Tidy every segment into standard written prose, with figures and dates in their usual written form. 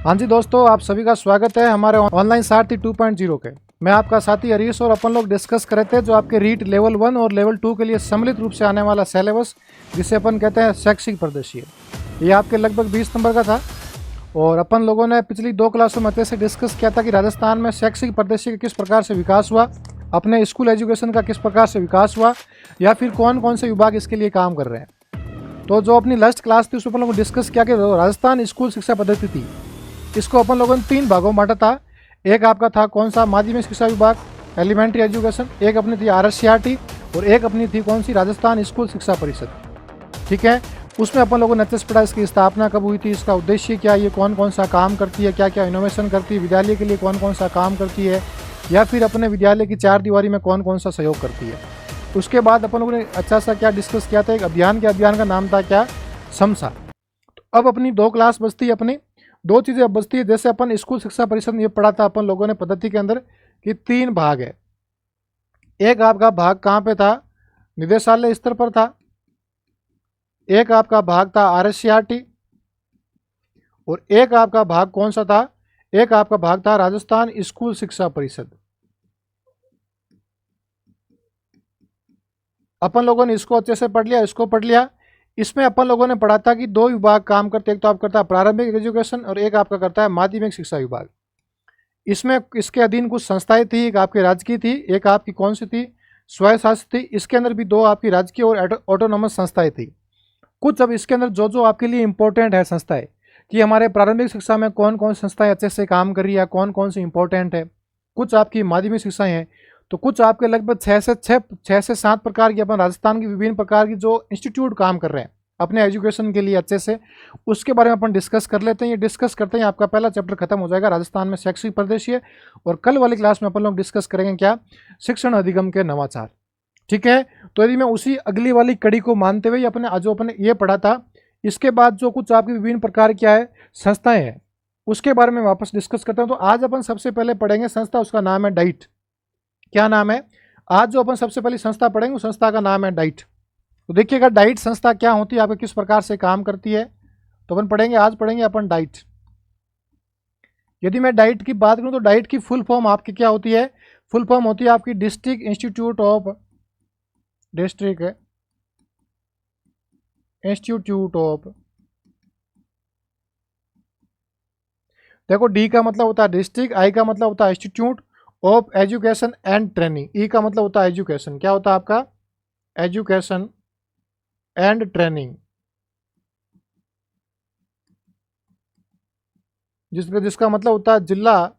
हाँ जी दोस्तों, आप सभी का स्वागत है हमारे ऑनलाइन सारथी 2.0 के। मैं आपका साथी हरीश और अपन लोग डिस्कस कर रहे थे जो आपके रीट लेवल 1 और लेवल 2 के लिए सम्मिलित रूप से आने वाला सिलेबस, जिसे अपन कहते हैं शैक्षिक परिदृश्य। ये आपके लगभग 20 नंबर का था और अपन लोगों ने पिछली 2 क्लासों में अच्छे से डिस्कस किया था कि राजस्थान में शैक्षिक परिदृश्य का किस प्रकार से विकास हुआ, अपने स्कूल एजुकेशन का किस प्रकार से विकास हुआ, या फिर कौन कौन से विभाग इसके लिए काम कर रहे हैं। तो जो अपनी लास्ट क्लास थी उसमें अपन लोगों ने डिस्कस किया कि राजस्थान स्कूल शिक्षा पद्धति थी, इसको अपन लोगों ने 3 भागों में बांटा था। एक आपका था कौन सा, माध्यमिक शिक्षा विभाग, एलिमेंट्री एजुकेशन। एक अपनी थी RSCRT और एक अपनी थी कौन सी, राजस्थान स्कूल शिक्षा परिषद। ठीक है, उसमें अपन लोगों ने अच्छे से पढ़ा इसकी स्थापना कब हुई थी, इसका उद्देश्य क्या, ये कौन कौन सा काम करती है, क्या क्या इनोवेशन करती है, विद्यालय के लिए कौन कौन सा काम करती है, या फिर अपने विद्यालय की 4 दीवारी में कौन कौन सा सहयोग करती है। उसके बाद अपन लोगों ने अच्छा सा क्या डिस्कस किया था, एक अभियान का नाम था क्या, समसा। तो अब अपनी 2 क्लास बचती है, अपनी 2 चीज़ें अब बचती है। जैसे अपन स्कूल शिक्षा परिषद में ये पढ़ा था अपन लोगों ने पद्धति के अंदर कि 3 भाग है। एक आपका भाग कहाँ पे था, निदेशालय स्तर पर था। एक आपका भाग था RSCRT और एक आपका भाग कौन सा था, एक आपका भाग था राजस्थान स्कूल शिक्षा परिषद। अपन लोगों ने इसको अच्छे से पढ़ लिया, इसको पढ़ लिया। इसमें अपन लोगों ने पढ़ा था कि 2 विभाग काम करते, एक तो आप करता है प्रारंभिक एजुकेशन और एक आपका करता है माध्यमिक शिक्षा विभाग। इसमें इसके अधीन कुछ संस्थाएं थी, एक आपकी राज्य की थी, एक आपकी कौन सी थी, स्वयंशासित थी। इसके अंदर भी 2 आपकी राज्य और ऑटोनोमस संस्थाएं थी। कुछ अब इसके अंदर जो आपके लिए इंपॉर्टेंट है संस्थाएं, कि हमारे प्रारंभिक शिक्षा में कौन कौन सी संस्थाएं अच्छे से काम कर रही है, कौन कौन सी इंपॉर्टेंट है। कुछ आपकी माध्यमिक शिक्षाएं हैं, तो कुछ आपके लगभग 6 से 7 प्रकार की अपन राजस्थान की विभिन्न प्रकार की जो इंस्टीट्यूट काम कर रहे हैं अपने एजुकेशन के लिए अच्छे से, उसके बारे में अपन डिस्कस कर लेते हैं। ये डिस्कस करते हैं आपका पहला चैप्टर खत्म हो जाएगा, राजस्थान में शैक्षिक परिदृश्य। और कल वाली क्लास में अपन लोग डिस्कस करेंगे क्या, शिक्षण अधिगम के नवाचार। ठीक है, तो यदि मैं उसी अगली वाली कड़ी को मानते हुए अपने ये पढ़ा था, इसके बाद जो कुछ आपकी विभिन्न प्रकार क्या है संस्थाएं हैं, उसके बारे में वापस डिस्कस करते हैं। तो आज अपन सबसे पहले पढ़ेंगे संस्था, उसका नाम है डाइट। क्या नाम है, आज जो अपन सबसे पहले संस्था पढ़ेंगे उस संस्था का नाम है डाइट। तो देखिएगा डाइट संस्था क्या होती है, आपको किस प्रकार से काम करती है, तो अपन पढ़ेंगे, आज पढ़ेंगे अपन डाइट। यदि मैं डाइट की बात करूं तो डाइट की फुल फॉर्म आपकी क्या होती है, फुल फॉर्म होती है आपकी डिस्ट्रिक्ट इंस्टीट्यूट ऑफ देखो, डी का मतलब होता है डिस्ट्रिक्ट, आई का मतलब होता है institute of education and training, E का मतलब होता है एजुकेशन। क्या होता है आपका, एजुकेशन एंड ट्रेनिंग, जिसका मतलब होता है जिला,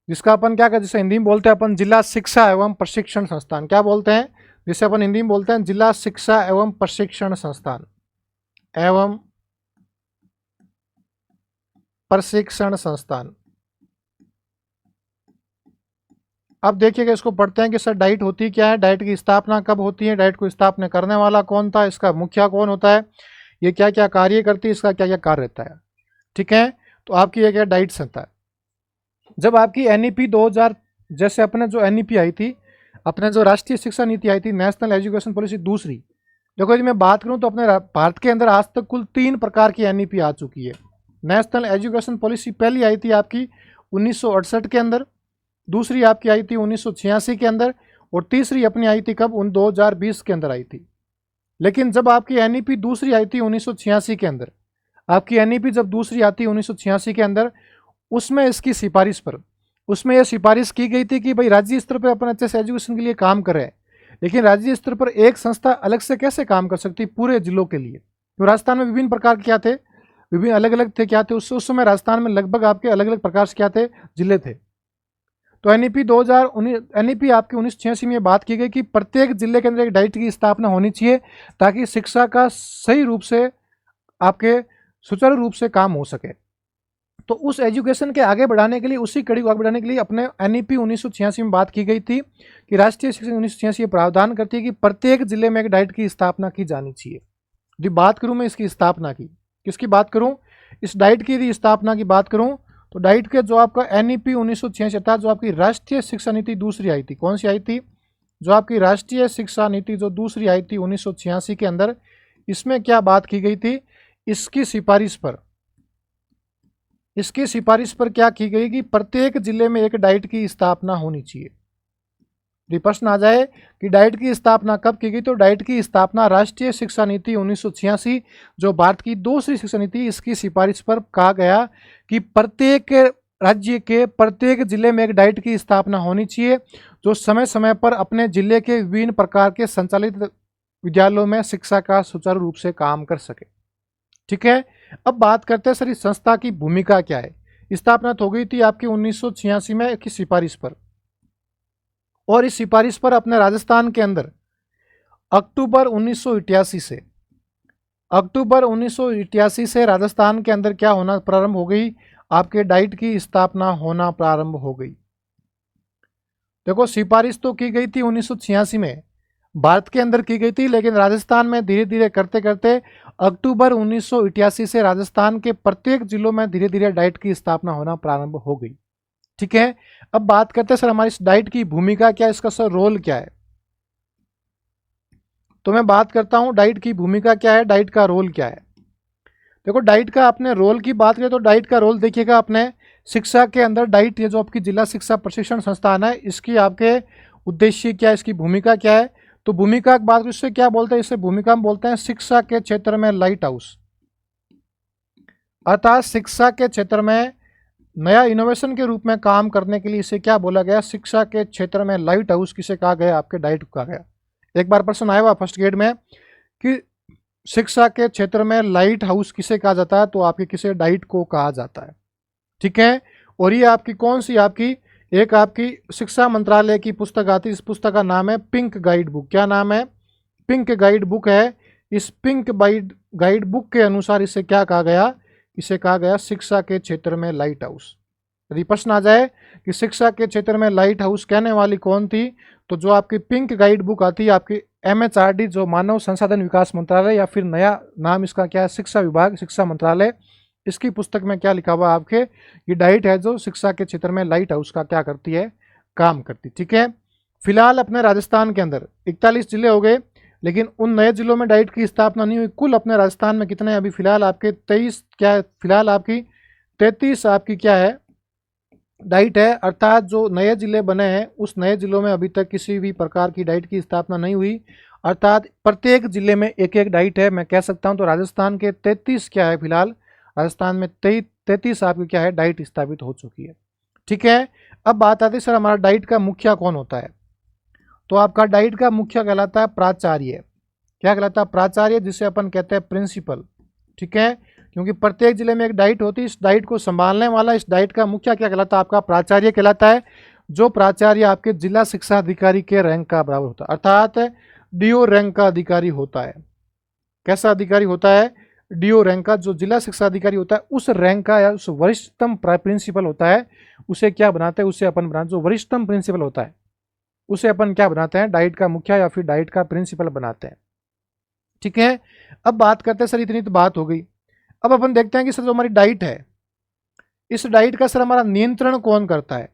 जिसका अपन क्या कहते हैं, जिसे हिंदी में बोलते हैं अपन जिला शिक्षा एवं प्रशिक्षण संस्थान। क्या बोलते हैं, जिसे अपन हिंदी में बोलते हैं जिला शिक्षा एवं प्रशिक्षण संस्थान एवं प्रशिक्षण संस्थान। अब देखिएगा, इसको पढ़ते हैं कि सर डाइट होती क्या है, डाइट की स्थापना कब होती है, डाइट को स्थापना करने वाला कौन था, इसका मुखिया कौन होता है, ये क्या क्या कार्य करती है, इसका क्या क्या कार्य रहता है। ठीक है, तो आपकी ये क्या डाइट संस्था है। जब आपकी NEP 2000, जैसे अपने जो NEP आई थी, अपने जो राष्ट्रीय शिक्षा नीति आई थी, नेशनल एजुकेशन पॉलिसी दूसरी, देखो यदि मैं बात करूं तो अपने भारत के अंदर आज तक कुल 3 प्रकार की NEP आ चुकी है। नेशनल एजुकेशन पॉलिसी पहली आई थी आपकी 1968 के अंदर, दूसरी आपकी आई थी 1986 के अंदर, और तीसरी अपनी आई थी कब, 2020 के अंदर आई थी। लेकिन जब आपकी NEP दूसरी आई थी 1986 के अंदर, आपकी NEP जब दूसरी आती है 1986 के अंदर, उसमें इसकी सिफारिश पर, उसमें यह सिफारिश की गई थी कि भाई राज्य स्तर पर अपन अच्छे से एजुकेशन के लिए काम करें, लेकिन राज्य स्तर पर एक संस्था अलग से कैसे काम कर सकती पूरे जिलों के लिए। तो राजस्थान में विभिन्न प्रकार क्या थे, विभिन्न अलग अलग थे, क्या थे उस समय राजस्थान में लगभग आपके अलग अलग प्रकार से क्या थे, जिले थे। तो NEP 2019 NEP आपकी 1986 में बात की गई कि प्रत्येक जिले के अंदर एक डाइट की स्थापना होनी चाहिए, ताकि शिक्षा का सही रूप से आपके सुचारू रूप से काम हो सके। तो उस एजुकेशन के आगे बढ़ाने के लिए, उसी कड़ी को आगे बढ़ाने के लिए अपने NEP 1986 में बात की गई थी कि राष्ट्रीय शिक्षा 1986 प्रावधान करती है कि प्रत्येक जिले में एक डाइट की स्थापना की जानी चाहिए। यदि बात करूं मैं इसकी स्थापना की, किसकी बात करूं, इस डाइट की यदि स्थापना की बात करूं, तो डाइट के जो आपका NEP 1986 था, जो आपकी राष्ट्रीय शिक्षा नीति दूसरी आई थी, कौन सी आई थी, जो आपकी राष्ट्रीय शिक्षा नीति जो दूसरी आई थी 1986 के अंदर, इसमें क्या बात की गई थी इसकी सिफारिश पर क्या की गई कि प्रत्येक जिले में एक डाइट की स्थापना होनी चाहिए। यदि प्रश्न आ जाए कि डाइट की स्थापना कब की गई, तो डाइट की स्थापना राष्ट्रीय शिक्षा नीति 1986 जो भारत की दूसरी शिक्षा नीति, इसकी सिफारिश पर कहा गया कि प्रत्येक राज्य के प्रत्येक जिले में एक डाइट की स्थापना होनी चाहिए जो समय समय पर अपने जिले के विभिन्न प्रकार के संचालित विद्यालयों में शिक्षा का सुचारू रूप से काम कर सके। ठीक है, अब बात करते हैं सर इस संस्था की भूमिका क्या है। स्थापना हो गई थी आपकी 1986 में की सिफारिश पर, और इस सिफारिश पर अपने राजस्थान के अंदर अक्टूबर 1988 से राजस्थान के अंदर क्या होना प्रारंभ हो गई, आपके डाइट की स्थापना होना प्रारंभ हो गई। देखो सिफारिश तो की गई थी 1986 में भारत के अंदर की गई थी, लेकिन राजस्थान में धीरे धीरे करते करते अक्टूबर 1988 से राजस्थान के प्रत्येक जिलों में धीरे धीरे डाइट की स्थापना होना प्रारंभ हो गई। ठीक है, अब बात करते हैं सर हमारी इस डाइट की भूमिका क्या है, इसका सर रोल क्या है। तो मैं बात करता हूं डाइट की भूमिका क्या है, डाइट का रोल क्या है। देखो डाइट का अपने रोल की बात करें तो डाइट का रोल देखिएगा अपने शिक्षा के अंदर डाइट, ये जो आपकी जिला शिक्षा प्रशिक्षण संस्थान है, इसकी आपके उद्देश्य क्या है, इसकी भूमिका क्या है। तो भूमिका की बात इससे क्या बोलते हैं, इससे भूमिका में बोलते हैं शिक्षा के क्षेत्र में लाइट हाउस, अर्थात शिक्षा के क्षेत्र में नया इनोवेशन के रूप में काम करने के लिए इसे क्या बोला गया, शिक्षा के क्षेत्र में लाइट हाउस किसे कहा गया, आपके डाइट को कहा गया। एक बार प्रश्न आया हुआ फर्स्ट ग्रेड में कि शिक्षा के क्षेत्र में लाइट हाउस किसे कहा जाता है, तो आपके किसे डाइट को कहा जाता है। ठीक है, और ये आपकी कौन सी आपकी एक आपकी शिक्षा मंत्रालय की पुस्तक आती है, इस पुस्तक का नाम है पिंक गाइड बुक। क्या नाम है, पिंक गाइड बुक है। इस पिंक गाइड बुक के अनुसार इसे क्या कहा गया, इसे कहा गया शिक्षा के क्षेत्र में लाइट हाउस। यदि प्रश्न आ जाए कि शिक्षा के क्षेत्र में लाइट हाउस कहने वाली कौन थी, तो जो आपकी पिंक गाइड बुक आती है आपकी MHRD जो मानव संसाधन विकास मंत्रालय, या फिर नया नाम इसका क्या है शिक्षा विभाग शिक्षा मंत्रालय, इसकी पुस्तक में क्या लिखा हुआ आपके, ये डाइट है जो शिक्षा के क्षेत्र में लाइट हाउस का क्या करती है, काम करती। ठीक है, फिलहाल अपने राजस्थान के अंदर 41 जिले हो गए, लेकिन उन नए जिलों में डाइट की स्थापना नहीं हुई। कुल अपने राजस्थान में कितने अभी फिलहाल आपके 23 क्या है, फिलहाल आपकी 33 आपकी क्या है डाइट है, अर्थात जो नए जिले बने हैं उस नए जिलों में अभी तक किसी भी प्रकार की डाइट की स्थापना नहीं हुई, अर्थात प्रत्येक जिले में एक एक डाइट है मैं कह सकता हूं। तो राजस्थान के 33 क्या है, फिलहाल राजस्थान में 33 आपकी क्या है डाइट स्थापित हो चुकी है। ठीक है, अब बात आती है सर हमारा डाइट का मुखिया कौन होता है। तो आपका डाइट का मुखिया कहलाता है प्राचार्य। क्या कहलाता है, प्राचार्य, जिसे अपन कहते हैं प्रिंसिपल। ठीक है, क्योंकि प्रत्येक जिले में एक डाइट होती है, इस डाइट को संभालने वाला इस डाइट का मुखिया क्या कहलाता है, आपका प्राचार्य कहलाता है। जो प्राचार्य आपके जिला शिक्षा अधिकारी के रैंक का बराबर होता है, अर्थात DO रैंक का अधिकारी होता है। कैसा अधिकारी होता है, DO रैंक का। जो जिला शिक्षा अधिकारी होता है उस रैंक का या उस वरिष्ठतम प्रिंसिपल होता है, उसे क्या बनाते हैं, उसे अपन बनाते, जो वरिष्ठतम प्रिंसिपल होता है उसे अपन क्या बनाते हैं, डाइट का मुखिया या फिर डाइट का प्रिंसिपल बनाते हैं। ठीक है, अब बात करते हैं सर इतनी तो बात हो गई। अब अपन देखते हैं कि सर जो हमारी डाइट है, इस डाइट का सर हमारा नियंत्रण कौन करता है,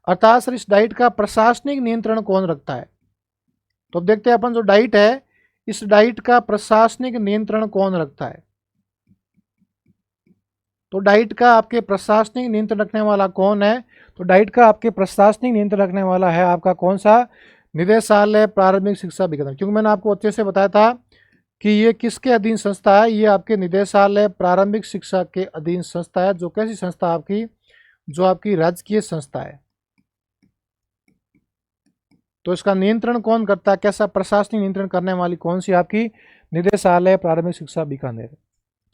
अर्थात सर इस डाइट का प्रशासनिक नियंत्रण कौन रखता है। तो अब देखते हैं अपन जो डाइट है, इस डाइट का प्रशासनिक नियंत्रण कौन रखता है। तो डाइट का आपके प्रशासनिक नियंत्रण रखने वाला कौन है, तो डाइट का आपके प्रशासनिक नियंत्रण रखने वाला है आपका कौन सा, निदेशालय प्रारंभिक शिक्षा अभिकरण। क्योंकि मैंने आपको अच्छे से बताया था कि ये किसके अधीन संस्था है, ये आपके निदेशालय प्रारंभिक शिक्षा के अधीन संस्था है। जो कैसी संस्था आपकी, जो आपकी राजकीय संस्था है। तो इसका नियंत्रण कौन करता है, कैसा प्रशासनिक नियंत्रण करने वाली कौन सी आपकी, निदेशालय प्रारंभिक शिक्षा बीकानेर।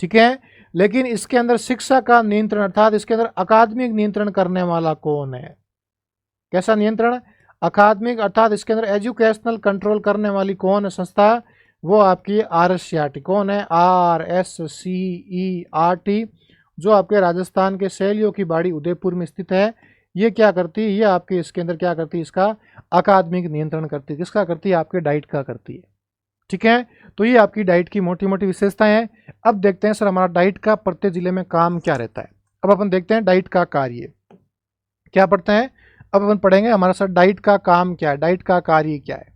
ठीक है, लेकिन इसके अंदर शिक्षा का नियंत्रण अर्थात इसके अंदर अकादमिक नियंत्रण करने वाला कौन है, कैसा नियंत्रण, अकादमिक, अर्थात इसके अंदर एजुकेशनल कंट्रोल करने वाली कौन है संस्था, वो आपकी RSCERT। कौन है, RSCERT, जो आपके राजस्थान के सैलियों की बाड़ी उदयपुर में स्थित है। ये क्या करती है, ये आपके इसके अंदर क्या करती है, इसका अकादमिक नियंत्रण करती है। किसका करती है, आपके डाइट का करती है। ठीक है, तो ये आपकी डाइट की मोटी मोटी विशेषताएं हैं। अब देखते हैं सर हमारा डाइट का प्रत्येक जिले में काम क्या रहता है। अब अपन देखते हैं डाइट का कार्य क्या पढ़ते हैं। अब अपन पढ़ेंगे हमारा सर डाइट का काम क्या है, डाइट का कार्य क्या है।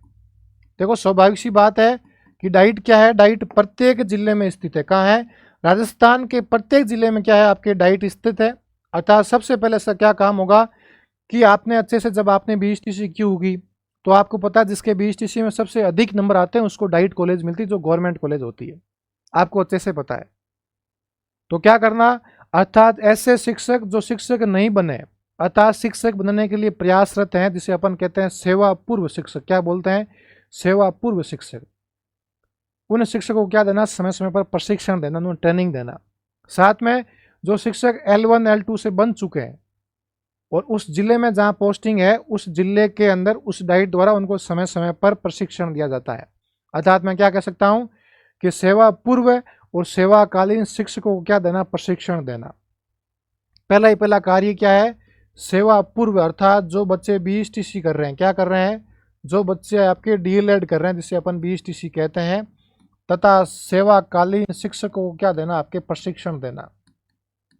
देखो स्वाभाविक सी बात है कि डाइट क्या है, डाइट प्रत्येक जिले में स्थित है। कहाँ है, राजस्थान के प्रत्येक जिले में क्या है, आपके डाइट स्थित है। अर्थात सबसे पहले इसका क्या काम होगा कि आपने अच्छे से, जब आपने बीएसटीसी की होगी तो आपको पता है जिसके बीएसटीसी में सबसे अधिक नंबर आते हैं उसको डाइट कॉलेज मिलती है, जो गवर्नमेंट कॉलेज होती है, आपको अच्छे से पता है। तो क्या करना, अर्थात ऐसे शिक्षक जो शिक्षक नहीं बने, अर्थात शिक्षक बनने के लिए प्रयासरत हैं, जिसे अपन कहते हैं सेवा पूर्व शिक्षक, क्या बोलते हैं, सेवा पूर्व शिक्षक, उन शिक्षकों को क्या देना, समय समय पर प्रशिक्षण देना, उन्हें ट्रेनिंग देना। साथ में जो शिक्षक L1 L2 से बन चुके हैं और उस जिले में जहां पोस्टिंग है उस जिले के अंदर उस डाइट द्वारा उनको समय समय पर प्रशिक्षण दिया जाता है। अर्थात मैं क्या कह सकता हूं कि सेवा पूर्व और सेवाकालीन शिक्षकों को क्या देना, प्रशिक्षण देना। पहला ही पहला कार्य क्या है, सेवा पूर्व, अर्थात जो बच्चे बीएसटीसी कर रहे हैं, क्या कर रहे हैं, जो बच्चे आपके डीएलएड कर रहे हैं जिसे अपन बीएसटीसी कहते हैं, तथा सेवाकालीन शिक्षकों को क्या देना, आपके प्रशिक्षण देना।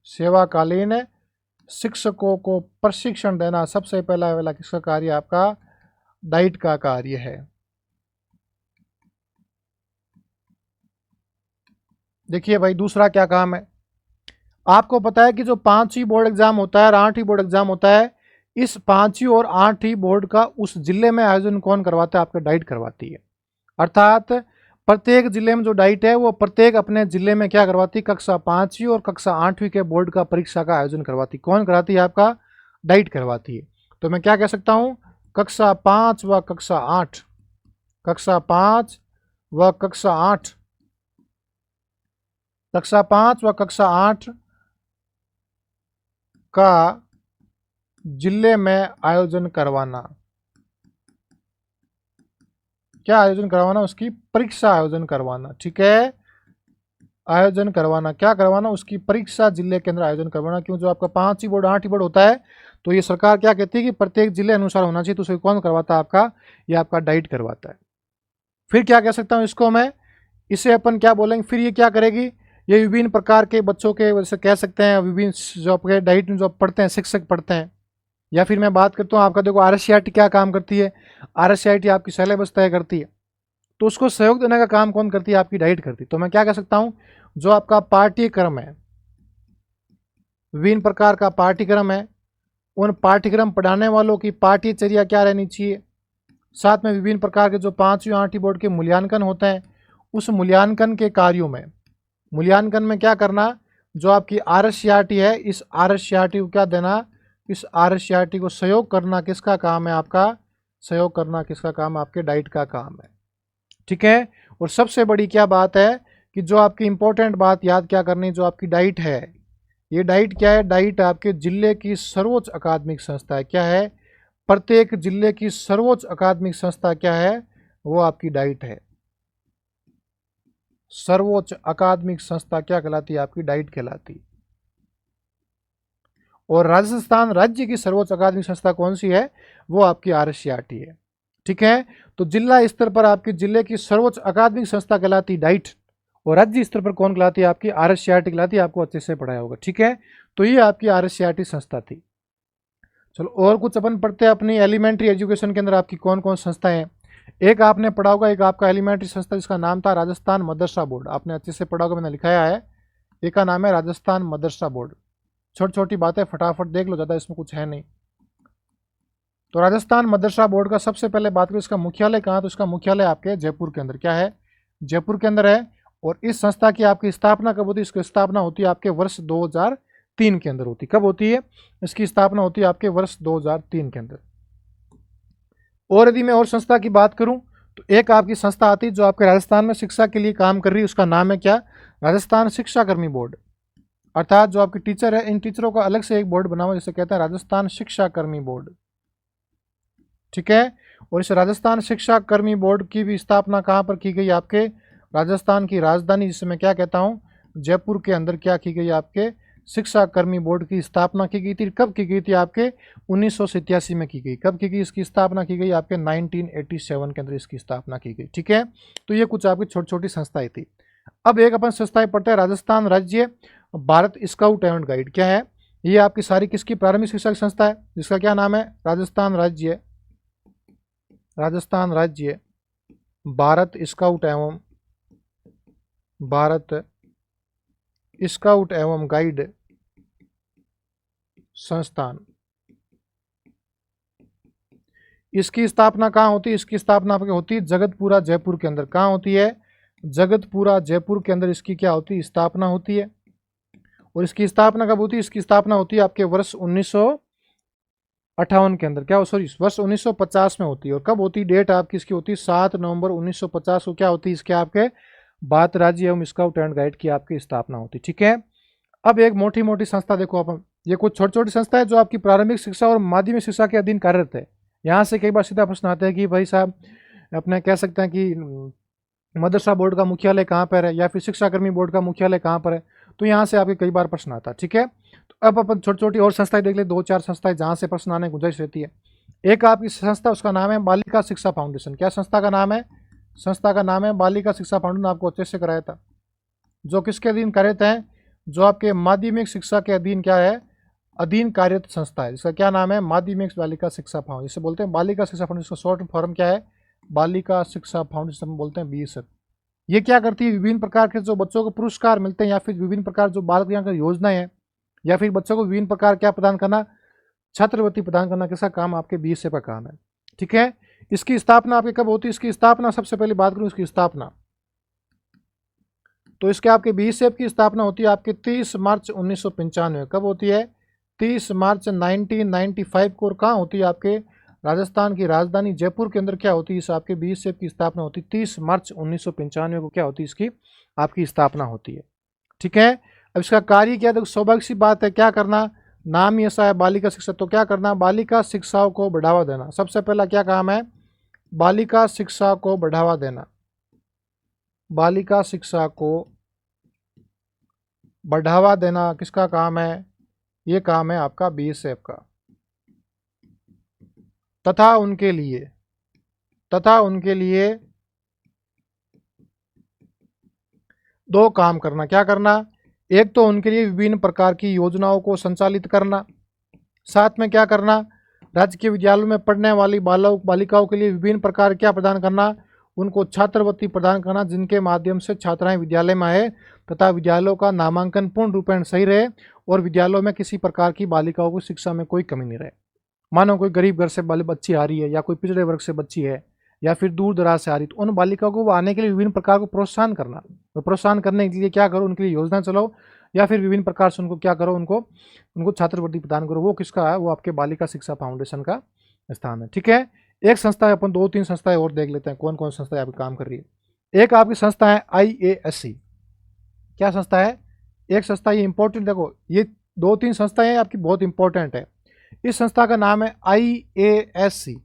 सेवाकालीन शिक्षकों को प्रशिक्षण देना सबसे पहला वाला किसका कार्य, आपका डाइट का कार्य है। देखिए भाई दूसरा क्या काम है, आपको पता है कि जो 5वीं बोर्ड एग्जाम होता है और 8वीं बोर्ड एग्जाम होता है, इस 5वीं और 8वीं बोर्ड का उस जिले में आयोजन कौन करवाता है, आपका डाइट करवाती है। अर्थात प्रत्येक जिले में जो डाइट है वो प्रत्येक अपने जिले में क्या करवाती, कक्षा 5वीं और कक्षा 8वीं के बोर्ड का परीक्षा का आयोजन करवाती। कौन कराती है, आपका डाइट करवाती है। तो मैं क्या कह सकता हूँ, कक्षा 5 व कक्षा 8, कक्षा 5 व कक्षा 8, कक्षा 5 व कक्षा 8 का जिले में आयोजन करवाना, क्या आयोजन करवाना, उसकी परीक्षा आयोजन करवाना, ठीक है, आयोजन करवाना, क्या करवाना, उसकी परीक्षा जिले के अंदर आयोजन करवाना। क्यों, जो आपका 5वीं बोर्ड 8वीं बोर्ड होता है तो ये सरकार क्या कहती है कि प्रत्येक जिले अनुसार होना चाहिए, तो उसे कौन करवाता है, आपका ये आपका डाइट करवाता है। फिर क्या कह सकता हूँ इसको मैं, इसे अपन क्या बोलेंगे, फिर ये क्या करेगी, ये विभिन्न प्रकार के बच्चों के वजह से कह सकते हैं, विभिन्न जो आपके डाइट में जो पढ़ते हैं शिक्षक पढ़ते हैं, या फिर मैं बात करता हूँ आपका, देखो RSCRT क्या काम करती है, RSCRT आपकी सिलेबस तय करती है, तो उसको सहयोग देने का काम कौन करती है, आपकी डाइट करती है। तो मैं क्या कह सकता हूँ, जो आपका पाठ्यक्रम है, विभिन्न प्रकार का पाठ्यक्रम है, उन पाठ्यक्रम पढ़ाने वालों की पाठ्यचर्या क्या रहनी चाहिए, साथ में विभिन्न प्रकार के जो 5वीं 8वीं बोर्ड के मूल्यांकन होते हैं, उस मूल्यांकन के कार्यों में, मूल्यांकन में क्या करना, जो आपकी RSCRT है, इस RSCRT को क्या देना, इस RSCRT को सहयोग करना किसका काम है, आपका सहयोग करना किसका काम, आपके डाइट का काम है, ठीक है। और सबसे बड़ी क्या बात है कि जो आपकी इंपॉर्टेंट बात याद क्या करनी, जो आपकी डाइट है, ये डाइट क्या है, डाइट आपके जिले की सर्वोच्च अकादमिक संस्था है। क्या है, प्रत्येक जिले की सर्वोच्च अकादमिक संस्था क्या है, वो आपकी डाइट है। सर्वोच्च अकादमिक संस्था क्या कहलाती है, आपकी डाइट कहलाती है। और राजस्थान राज्य की सर्वोच्च अकादमिक संस्था कौन सी है, वो आपकी RSCRT है, ठीक है। तो जिला स्तर पर आपकी जिले की सर्वोच्च अकादमिक संस्था कहलाती डाइट, और राज्य स्तर पर कौन कहलाती है, आपकी RSCRT कहलाती है। आपको अच्छे से पढ़ाया होगा, ठीक है। तो ये आपकी RSCRT संस्था थी। चलो और कुछ अपन पढ़ते हैं अपनी एलिमेंट्री एजुकेशन के अंदर आपकी कौन कौन संस्थाएं हैं। एक आपने पढ़ा होगा, एक आपका एलिमेंट्री संस्था जिसका नाम था राजस्थान मदरसा बोर्ड, आपने अच्छे से पढ़ा होगा, मैंने लिखाया है। एक का नाम है राजस्थान मदरसा बोर्ड। छोटी छोटी बातें फटाफट देख लो, ज़्यादा इसमें कुछ है नहीं। तो राजस्थान मदरसा बोर्ड का सबसे पहले बात करें, इसका मुख्यालय कहाँ, तो इसका मुख्यालय आपके जयपुर के अंदर, क्या है, जयपुर के अंदर है। और इस संस्था की आपकी स्थापना कब होती है, इसकी स्थापना होती है आपके वर्ष 2003 के अंदर होती है। कब होती है, इसकी स्थापना होती है आपके वर्ष 2003 के अंदर। और यदि मैं और संस्था की बात करूं तो एक आपकी संस्था आती है जो आपके राजस्थान में शिक्षा के लिए काम कर रही है, उसका नाम है क्या, राजस्थान शिक्षा कर्मी बोर्ड। अर्थात जो आपके टीचर है, इन टीचरों का अलग से एक बोर्ड बना हुआ जिसे कहते हैं राजस्थान शिक्षा कर्मी बोर्ड, ठीक है। और इस राजस्थान शिक्षा कर्मी बोर्ड की भी स्थापना कहाँ पर की गई, आपके राजस्थान की राजधानी जिसे मैं क्या कहता हूँ, जयपुर के अंदर क्या की गई, आपके शिक्षा कर्मी बोर्ड की स्थापना की गई थी। कब की गई थी, आपके 1987 में की गई। कब की गई, इसकी स्थापना की गई आपके 1987 के अंदर इसकी स्थापना की गई, ठीक है। तो ये कुछ आपकी छोटी छोटी संस्थाएं थी। अब एक अपन संस्थाएं पढ़ते हैं, राजस्थान राज्य भारत स्काउट एंड गाइड। क्या है, ये आपकी सारी किसकी प्रारंभिक शिक्षा की संस्था है, जिसका क्या नाम है, राजस्थान राज्य, राजस्थान राज्य भारत स्काउट एवं भारत स्काउट एवं गाइड संस्थान। इसकी स्थापना कहाँ होती है? इसकी स्थापना आपकी होती है जगतपुरा जयपुर के अंदर। कहाँ होती है? जगतपुरा जयपुर के अंदर इसकी क्या होती है? स्थापना होती है। और इसकी स्थापना कब होती है? इसकी स्थापना होती है आपके वर्ष 1958 के अंदर। क्या, सॉरी, वर्ष 1950 में होती है। और कब होती? डेट आपकी इसकी होती है 7 नवंबर 1950 को क्या होती है? इसके आपके भारत राज्य एवं स्काउट एंड गाइड की आपकी स्थापना होती है। ठीक है। अब एक मोटी मोटी संस्था देखो अपन, ये कुछ छोटी छोटी संस्था है जो आपकी प्रारंभिक शिक्षा और माध्यमिक शिक्षा के अधीन कार्यरत है। यहाँ से कई बार सीधा प्रश्न आता है कि भाई साहब अपने कह सकते हैं कि मदरसा बोर्ड का मुख्यालय कहाँ पर है, या फिर शिक्षाकर्मी बोर्ड का मुख्यालय कहाँ पर है। तो यहाँ से आपके कई बार प्रश्न आता है। ठीक है। तो अब अपन छोटी छोटी और संस्थाएं देख ले, 2-4 संस्थाएं जहाँ से प्रश्न आने की गुंजाइश रहती है। एक आपकी संस्था, उसका नाम है बालिका शिक्षा फाउंडेशन। क्या संस्था का नाम है? संस्था का नाम है बालिका शिक्षा फाउंडेशन। आपको अच्छे से कराया था। जो किसके अधीन कार्यरत है? जो आपके माध्यमिक शिक्षा के अधीन क्या है? अधीन कार्यरत संस्था है, जिसका क्या नाम है? माध्यमिक बालिका शिक्षा फाउंडेशन। जिसे बोलते हैं बालिका शिक्षा फाउंडेशन। शॉर्ट फॉर्म क्या है? बालिका शिक्षा फाउंडेशन बोलते हैं, BSF। ये क्या करती है? विभिन्न प्रकार के जो बच्चों को पुरस्कार मिलते हैं, या फिर विभिन्न प्रकार जो बाल कल्याण योजनाएं हैं, या फिर बच्चों को विभिन्न प्रकार क्या प्रदान करना? छात्रवृत्ति प्रदान करना। किसका काम? आपके BSF का काम है। ठीक है। इसकी स्थापना आपकी कब होती है? इसकी स्थापना, सबसे पहले बात करूं इसकी स्थापना, तो इसके आपके BSF की स्थापना होती है आपके 30 मार्च 1995। कब होती है? 30 मार्च 1995 को। और कहाँ होती है? आपके राजस्थान की राजधानी जयपुर के अंदर क्या होती है? इस आपके BSF की स्थापना होती है 30 मार्च 1995 को। क्या होती है? इसकी आपकी स्थापना होती है। ठीक है। अब इसका कार्य क्या है? देखो, सौभाग्य सी बात है, क्या करना? नाम ही ऐसा है बालिका शिक्षा। तो क्या करना? बालिका शिक्षाओं को बढ़ावा देना। सबसे पहला क्या काम है? बालिका शिक्षा को बढ़ावा देना। बालिका शिक्षा को बढ़ावा देना किसका काम है? ये काम है आपका BSF का। तथा उनके लिए 2 काम करना। क्या करना? एक तो उनके लिए विभिन्न प्रकार की योजनाओं को संचालित करना। साथ में क्या करना? राज्य के विद्यालयों में पढ़ने वाली बालिकाओं के लिए विभिन्न प्रकार क्या प्रदान करना? उनको छात्रवृत्ति प्रदान करना, जिनके माध्यम से छात्राएं विद्यालय में आए तथा विद्यालयों का नामांकन पूर्ण रूपेण सही रहे और विद्यालयों में किसी प्रकार की बालिकाओं की शिक्षा में कोई कमी नहीं रहे। मानो कोई गरीब घर से बच्ची आ रही है, या कोई पिछड़े वर्ग से बच्ची है, या फिर दूर दराज से आ रही, तो उन बालिकाओं को आने के लिए विभिन्न प्रकार को प्रोत्साहन करना। तो प्रोत्साहन करने के लिए क्या करो? उनके लिए योजना चलाओ, या फिर विभिन्न प्रकार से उनको क्या करो? उनको छात्रवृत्ति प्रदान करो। वो किसका है? वो आपके बालिका शिक्षा फाउंडेशन का स्थान है। ठीक है। एक संस्था है, अपन 2-3 संस्थाएं और देख लेते हैं कौन कौन संस्थाएं आपकी काम कर रही है। एक आपकी संस्था है IASC। क्या संस्था है? एक संस्था, ये इंपॉर्टेंट, देखो ये 2-3 संस्थाएं आपकी बहुत इंपॉर्टेंट है। इस संस्था का नाम है IASC।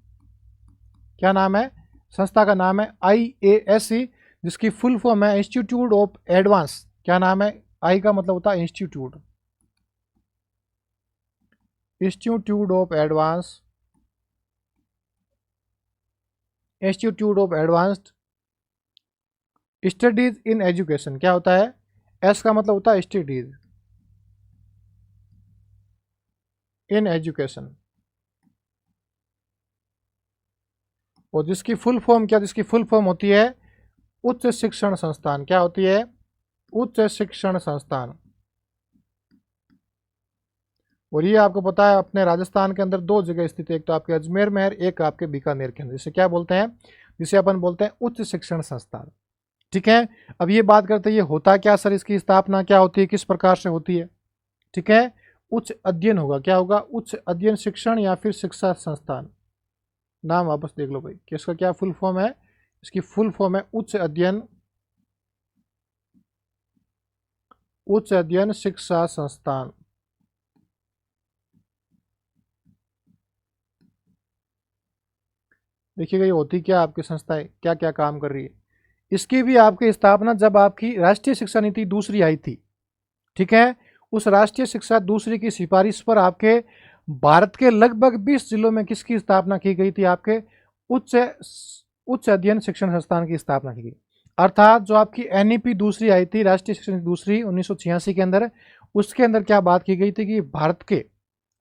क्या नाम है? संस्था का नाम है IASC, जिसकी फुल फॉर्म है इंस्टीट्यूट ऑफ एडवांस। क्या नाम है? आई का मतलब होता है institute, institute of advance, institute of advanced studies in education. क्या होता है? एस का मतलब होता है स्टडीज इन एजुकेशन, और जिसकी फुल फॉर्म क्या? जिसकी फुल फॉर्म होती है उच्च शिक्षण संस्थान। क्या होती है? उच्च शिक्षण संस्थान। और ये आपको पता है अपने राजस्थान के अंदर 2 जगह स्थित है, एक तो आपके अजमेर में, एक आपके बीकानेर के अंदर। जिसे क्या बोलते हैं? जिसे अपन बोलते हैं उच्च शिक्षण संस्थान। ठीक है। अब ये बात करते हैं ये होता क्या सर? इसकी स्थापना क्या होती है? किस प्रकार से होती है? ठीक है। उच्च अध्ययन होगा। क्या होगा? उच्च अध्ययन शिक्षण या फिर शिक्षा संस्थान। नाम वापस देख लो भाई कि इसका क्या फुल फॉर्म है। इसकी फुल फॉर्म है उच्च अध्ययन शिक्षा संस्थान। देखिएगा ये होती क्या आपकी संस्थाएं, क्या क्या काम कर रही है। इसकी भी आपकी स्थापना जब आपकी राष्ट्रीय शिक्षा नीति दूसरी आई थी। ठीक है। उस राष्ट्रीय शिक्षा दूसरी की सिफारिश पर आपके भारत के लगभग 20 जिलों में किसकी स्थापना की गई थी? आपके उच्च अध्ययन शिक्षण संस्थान की स्थापना की गई। अर्थात जो आपकी NEP दूसरी आई थी, राष्ट्रीय शिक्षा नीति दूसरी 1986 के अंदर, उसके अंदर क्या बात की गई थी कि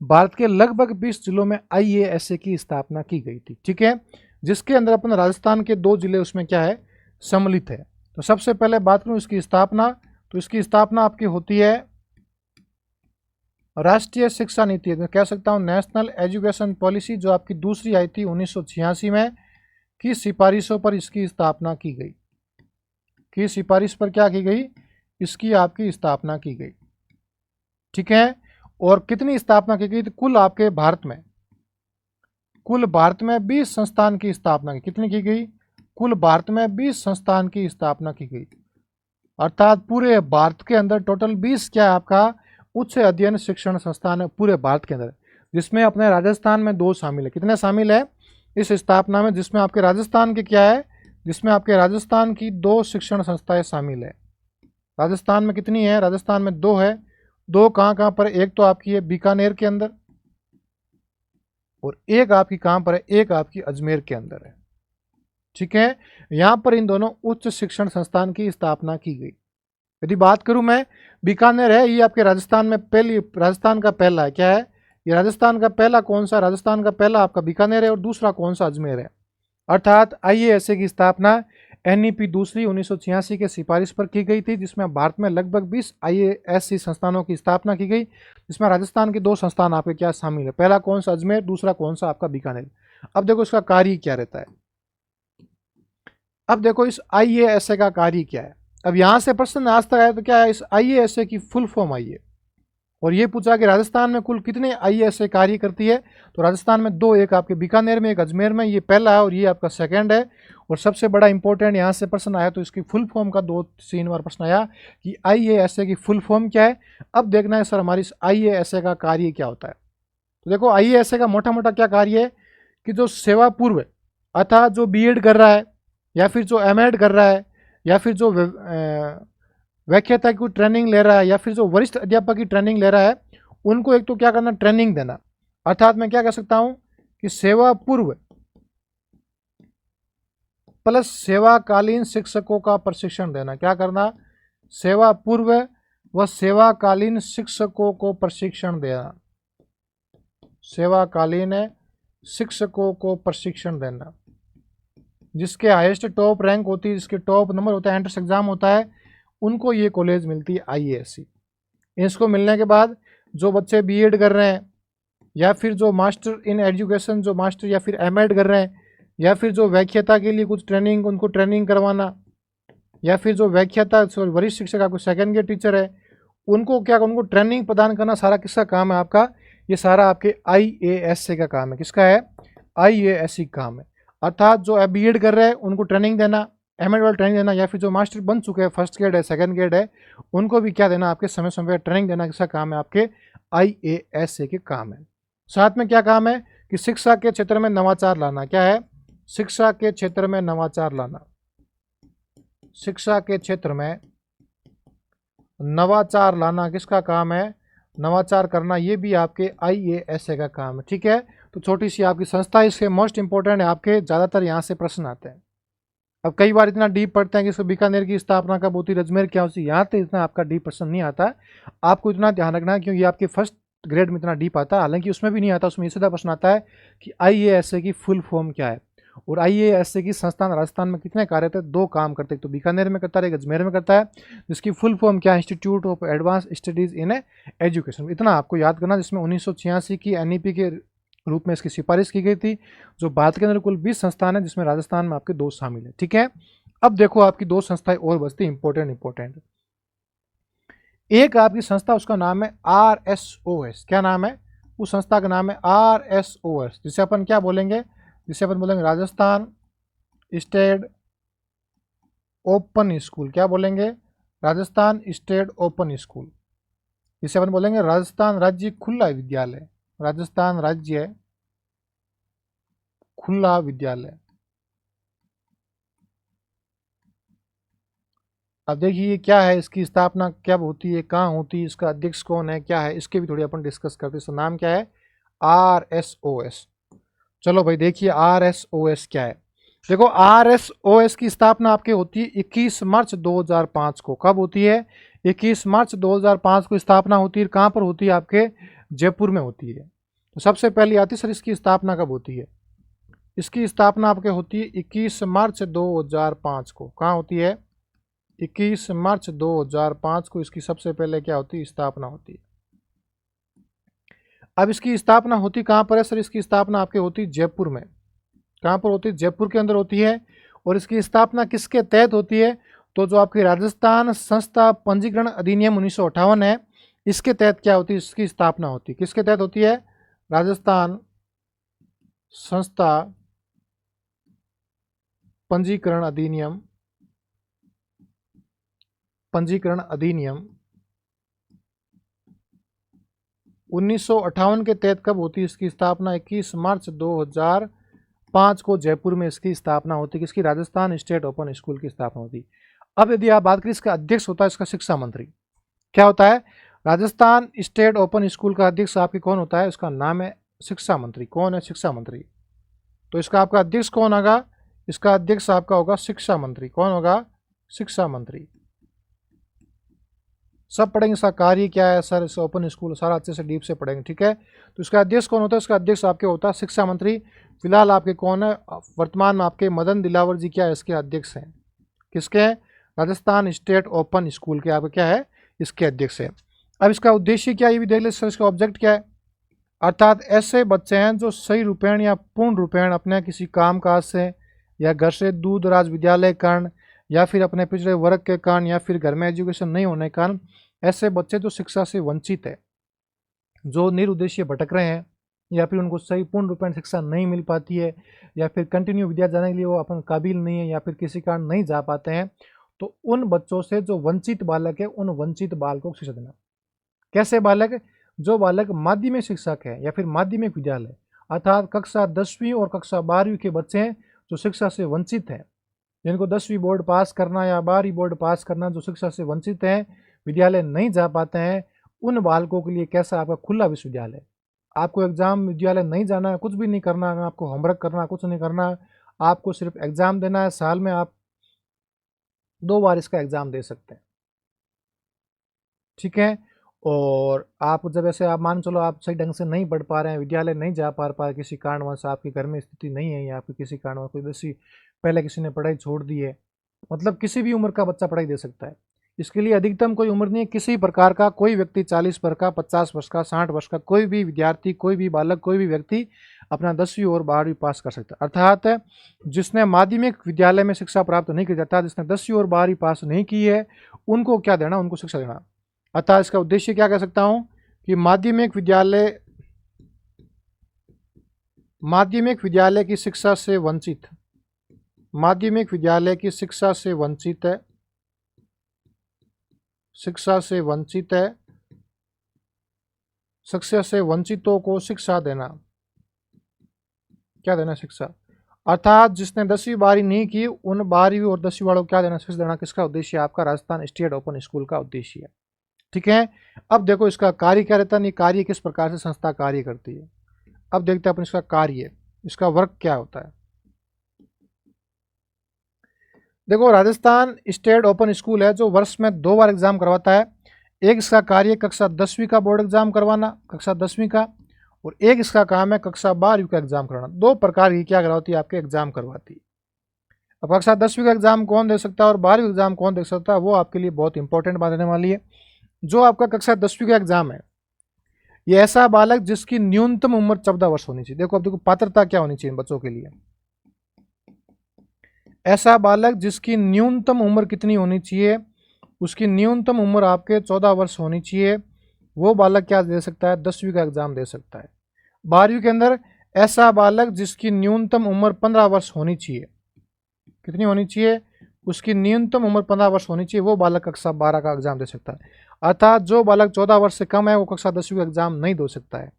भारत के लगभग 20 जिलों में IASC की स्थापना की गई थी। ठीक है। जिसके अंदर अपन राजस्थान के 2 जिले उसमें क्या है? सम्मिलित है। तो सबसे पहले बात करूं इसकी स्थापना, तो इसकी स्थापना आपकी होती है राष्ट्रीय शिक्षा नीति, मैं कह सकता हूँ नेशनल एजुकेशन पॉलिसी, जो आपकी दूसरी आई थी 1986 में, की सिफारिशों पर इसकी स्थापना की गई। की सिफारिश पर क्या की गई, इसकी आपकी स्थापना की गई। ठीक है, और कितनी स्थापना की गई, तो कुल आपके भारत में, कुल भारत में 20 संस्थान की स्थापना की, कितनी की गई, कुल भारत में 20 संस्थान की स्थापना की गई। अर्थात पूरे भारत के अंदर टोटल 20 क्या है आपका उच्च अध्ययन शिक्षण संस्थान है पूरे भारत के अंदर, जिसमें अपने राजस्थान में 2 शामिल है। कितने शामिल है इस स्थापना में, जिसमें आपके राजस्थान के क्या है, जिसमें आपके राजस्थान की 2 शिक्षण संस्थाएं शामिल है। राजस्थान में कितनी है, राजस्थान में 2 है। 2 कहाँ कहाँ पर, एक तो आपकी है बीकानेर के अंदर, और एक आपकी कहाँ पर है, एक आपकी अजमेर के अंदर है। ठीक है, यहाँ पर इन दोनों उच्च शिक्षण संस्थान की स्थापना की गई। यदि बात करूं मैं, बीकानेर है, ये आपके राजस्थान में पहली, राजस्थान का पहला है, क्या है ये, राजस्थान का पहला कौन सा, राजस्थान का पहला आपका बीकानेर है, और दूसरा कौन सा, अजमेर है। अर्थात आईएएसए की स्थापना एनईपी दूसरी 1986 के सिफारिश पर की गई थी, जिसमें भारत में लगभग 20 आईएएससी संस्थानों की स्थापना की गई, जिसमें राजस्थान के 2 संस्थान आपके क्या शामिल है, पहला कौन सा अजमेर, दूसरा कौन सा आपका बीकानेर। अब देखो इसका कार्य क्या रहता है, अब देखो इस आईएएसए का कार्य क्या है। अब यहां से प्रश्न आज तक आया तो क्या है, इस आईएएसए की फुल फॉर्म आई है, और ये पूछा कि राजस्थान में कुल कितने आईएएसए कार्य करती है, तो राजस्थान में 2, एक आपके बीकानेर में, एक अजमेर में, ये पहला है और ये आपका सेकंड है। और सबसे बड़ा इंपॉर्टेंट यहाँ से प्रश्न आया तो इसकी फुल फॉर्म का 2-3 बार प्रश्न आया कि आईएएसए की फुल फॉर्म क्या है। अब देखना है सर हमारी इस आईएएसए का कार्य क्या होता है। तो देखो आईएएसए का मोटा मोटा क्या कार्य है कि जो सेवा पूर्व अर्थात जो बीएड कर रहा है, या फिर जो एमएड कर रहा है, या फिर जो व्याख्याता की ट्रेनिंग ले रहा है, या फिर जो वरिष्ठ अध्यापक की ट्रेनिंग ले रहा है, उनको एक तो क्या करना, ट्रेनिंग देना। अर्थात मैं क्या कह सकता हूं कि सेवा पूर्व प्लस सेवाकालीन शिक्षकों का प्रशिक्षण देना। क्या करना, सेवा पूर्व व सेवाकालीन शिक्षकों को प्रशिक्षण देना, सेवाकालीन शिक्षकों को प्रशिक्षण देना। जिसके हाईएस्ट टॉप रैंक होती है, जिसके टॉप नंबर होता है, एंट्रेंस एग्जाम होता है, उनको ये कॉलेज मिलती है आईएएससी। इसको मिलने के बाद जो बच्चे बीएड कर रहे हैं, या फिर जो मास्टर इन एजुकेशन, जो मास्टर या फिर एमएड कर रहे हैं, या फिर जो व्याख्याता के लिए कुछ ट्रेनिंग, उनको ट्रेनिंग करवाना, या फिर जो व्याख्याता वरिष्ठ शिक्षक आपको सेकेंड ईयर टीचर है, उनको क्या, उनको ट्रेनिंग प्रदान करना, सारा किसका काम है आपका, ये सारा आपके आईएएससी का काम है। किसका है, आईएएससी का काम है। अर्थात जो बीएड कर रहे हैं उनको ट्रेनिंग देना, एमएड वाला ट्रेनिंग देना, या फिर जो मास्टर बन चुके हैं, फर्स्ट ग्रेड है, सेकंड ग्रेड है, उनको भी क्या देना, आपके समय समय पर ट्रेनिंग देना, किसका काम है, आपके आईएएससी के काम है। साथ में क्या काम है कि शिक्षा के क्षेत्र में नवाचार लाना। क्या है, शिक्षा के क्षेत्र में नवाचार लाना, शिक्षा के क्षेत्र में नवाचार लाना किसका काम है, नवाचार करना, ये भी आपके आईएएससी का काम है। ठीक है, तो छोटी सी आपकी संस्था, इसके मोस्ट इंपॉर्टेंट है, आपके ज़्यादातर यहाँ से प्रश्न आते हैं। अब कई बार इतना डीप पढ़ते हैं कि इसको बीकानेर की स्थापना कब होती, अजमेर क्या होती, यहाँ तो इतना आपका डीप प्रश्न नहीं आता। आपको इतना ध्यान रखना है क्योंकि आपके फर्स्ट ग्रेड में इतना डीप आता है, हालांकि उसमें भी नहीं आता, उसमें सीधा प्रश्न आता है कि आईएएससी की फुल फॉर्म क्या है, और आईएएससी की संस्थान राजस्थान में कितने कार्यरत है, 2 काम करते हैं, तो बीकानेर में करता है, एक अजमेर में करता है, जिसकी फुल फॉर्म क्या है, institute of advance studies in education. इतना आपको याद करना, जिसमें 1986 की एनईपी के रूप में इसकी सिफारिश की गई थी। जो भारत के अंदर कुल 20 संस्थान है, जिसमें राजस्थान में आपके 2 शामिल है। ठीक है, अब देखो आपकी 2 संस्थाएं और बचती इंपॉर्टेंट। एक आपकी संस्था, उसका नाम है आरएसओएस। क्या नाम है, उस संस्था का नाम है आरएसओएस, जिसे अपन क्या बोलेंगे, जिसे अपन बोलेंगे राजस्थान स्टेट ओपन स्कूल। क्या बोलेंगे, राजस्थान स्टेट ओपन स्कूल, जिसे अपन बोलेंगे राजस्थान राज्य खुला विद्यालय, राजस्थान राज्य खुला विद्यालय। अब देखिए क्या है, इसकी स्थापना कब होती है, कहाँ होती है, इसका अध्यक्ष कौन है, क्या है, इसके भी थोड़ी अपन डिस्कस करते हैं। इसका नाम क्या है, आरएसओएस। चलो भाई देखिए आरएसओएस क्या है। देखो आरएसओएस की स्थापना आपकी होती है 21 मार्च 2005 को। कब होती है, 21 मार्च 2005 को स्थापना होती है। कहाँ पर होती है, आपके जयपुर में होती है। तो सबसे पहली आती सर इसकी स्थापना कब होती है, इसकी स्थापना आपके होती है 21 मार्च 2005 को। कहाँ होती है, 21 मार्च 2005 को इसकी सबसे पहले क्या होती है, स्थापना होती है। अब इसकी स्थापना होती कहाँ पर है सर? इसकी स्थापना आपके होती है जयपुर में। कहाँ पर होती है? जयपुर के अंदर होती है। और इसकी स्थापना किसके तहत होती है? तो जो आपकी राजस्थान संस्था पंजीकरण अधिनियम 1958 है, इसके तहत क्या होती है, इसकी स्थापना होती है। किसके तहत होती है? राजस्थान संस्था पंजीकरण अधिनियम 1958 के तहत कब होती है इसकी स्थापना? 21 मार्च 2005 को जयपुर में इसकी स्थापना होती है। किसकी? राजस्थान स्टेट ओपन स्कूल की स्थापना होती है। अब यदि आप बात करें, इसका अध्यक्ष होता है इसका शिक्षा मंत्री। क्या होता है? राजस्थान स्टेट ओपन स्कूल का अध्यक्ष आपके कौन होता है? उसका नाम है शिक्षा मंत्री। कौन है? शिक्षा मंत्री। तो इसका आपका अध्यक्ष कौन होगा? इसका अध्यक्ष आपका होगा शिक्षा मंत्री। कौन होगा? शिक्षा मंत्री। सब पढ़ेंगे इसका कार्य क्या है सर, इस ओपन स्कूल सारा अच्छे से डीप से पढ़ेंगे, ठीक है। तो इसका अध्यक्ष कौन होता है? इसका अध्यक्ष आपके होता है शिक्षा मंत्री। फिलहाल आपके कौन है वर्तमान में? आपके मदन दिलावर जी क्या है इसके अध्यक्ष हैं। किसके हैं? राजस्थान स्टेट ओपन स्कूल के आपके क्या है, इसके अध्यक्ष है। अब इसका उद्देश्य क्या है ये भी देख ले सर, इसका ऑब्जेक्ट क्या है। अर्थात ऐसे बच्चे हैं जो सही रूपेण या पूर्ण रूपेण अपने किसी काम काज से या घर से दूर दराज विद्यालय कारण या फिर अपने पिछड़े वर्ग के कारण या फिर घर में एजुकेशन नहीं होने के कारण ऐसे बच्चे जो शिक्षा से वंचित है, जो निरुद्देश्य भटक रहे हैं या फिर उनको सही पूर्ण रूपेण शिक्षा नहीं मिल पाती है या फिर कंटिन्यू विद्या जाने के लिए वो अपन काबिल नहीं है या फिर किसी कारण नहीं जा पाते हैं, तो उन बच्चों से जो वंचित बालक है उन वंचित बालकों को शिक्षा देना। कैसे बालक? जो बालक माध्यमिक शिक्षक है या फिर माध्यमिक विद्यालय अर्थात कक्षा 10वीं और कक्षा 12वीं के बच्चे हैं जो शिक्षा से वंचित हैं, जिनको 10वीं बोर्ड पास करना या 12वीं बोर्ड पास करना, जो शिक्षा से वंचित हैं, विद्यालय नहीं जा पाते हैं, उन बालकों के लिए कैसा आपका खुला विश्वविद्यालय। आपको एग्जाम विद्यालय नहीं जाना है, कुछ भी नहीं करना है, आपको होमवर्क करना, कुछ नहीं करना, आपको सिर्फ एग्जाम देना है। साल में आप 2 बार इसका एग्जाम दे सकते हैं, ठीक है। और आप जब ऐसे आप मान चलो आप सही ढंग से नहीं पढ़ पा रहे हैं, विद्यालय नहीं जा पा रहे, किसी कारणवश आपके घर में स्थिति नहीं है या फिर किसी कारणवश कोई वैसी पहले किसी ने पढ़ाई छोड़ दी है, मतलब किसी भी उम्र का बच्चा पढ़ाई दे सकता है। इसके लिए अधिकतम कोई उम्र नहीं है, किसी प्रकार का कोई व्यक्ति 40 वर्ष का, 50 वर्ष का, 60 वर्ष का कोई भी विद्यार्थी, कोई भी बालक, कोई भी व्यक्ति अपना 10वीं और 12वीं पास कर सकता है। अर्थात जिसने माध्यमिक विद्यालय में शिक्षा प्राप्त नहीं की जाता, जिसने 10वीं और 12वीं पास नहीं की है, उनको क्या देना? उनको शिक्षा देना। अतः इसका उद्देश्य क्या कह सकता हूं कि माध्यमिक विद्यालय की शिक्षा से वंचित, माध्यमिक विद्यालय की शिक्षा से वंचित है, शिक्षा से वंचित है, शिक्षा से वंचितों को शिक्षा देना। क्या देना? शिक्षा। अर्थात जिसने 10वीं 12वीं नहीं की उन 12वीं और 10वीं वालों को क्या देना? शिक्षा देना। किसका उद्देश्य? आपका राजस्थान स्टेट ओपन स्कूल का उद्देश्य है, ठीक है। अब देखो इसका कार्य क्या रहता है, कार्य किस प्रकार से संस्था कार्य करती है। अब देखते हैं अपन इसका कार्य, इसका वर्क क्या होता है। देखो राजस्थान स्टेट ओपन स्कूल है जो वर्ष में 2 बार एग्जाम करवाता है। एक इसका कार्य कक्षा 10वीं का बोर्ड एग्जाम करवाना, कक्षा 10वीं का, और एक इसका काम है कक्षा 12वीं का एग्जाम करवाना। 2 प्रकार की क्या करवाती है? आपके एग्जाम करवाती है। अब कक्षा 10वीं का एग्जाम कौन दे सकता है और 12वीं एग्जाम कौन दे सकता है, वो आपके लिए बहुत इंपॉर्टेंट बात रहने वाली है। जो आपका कक्षा 10वीं का एग्जाम है, ये ऐसा बालक जिसकी न्यूनतम उम्र 14 वर्ष होनी चाहिए। देखो अब देखो पात्रता क्या होनी चाहिए बच्चों के लिए। ऐसा बालक जिसकी न्यूनतम उम्र कितनी होनी चाहिए? उसकी न्यूनतम उम्र आपके 14 वर्ष होनी चाहिए। वो बालक क्या दे सकता है? 10वीं का एग्जाम दे सकता है। 12वीं के अंदर ऐसा बालक जिसकी न्यूनतम उम्र 15 वर्ष होनी चाहिए। कितनी होनी चाहिए? उसकी न्यूनतम उम्र 15 वर्ष होनी चाहिए, वो बालक कक्षा 12 का एग्जाम दे सकता है। अर्थात जो बालक 14 वर्ष से कम है वो कक्षा 10वीं का एग्जाम नहीं दे सकता है।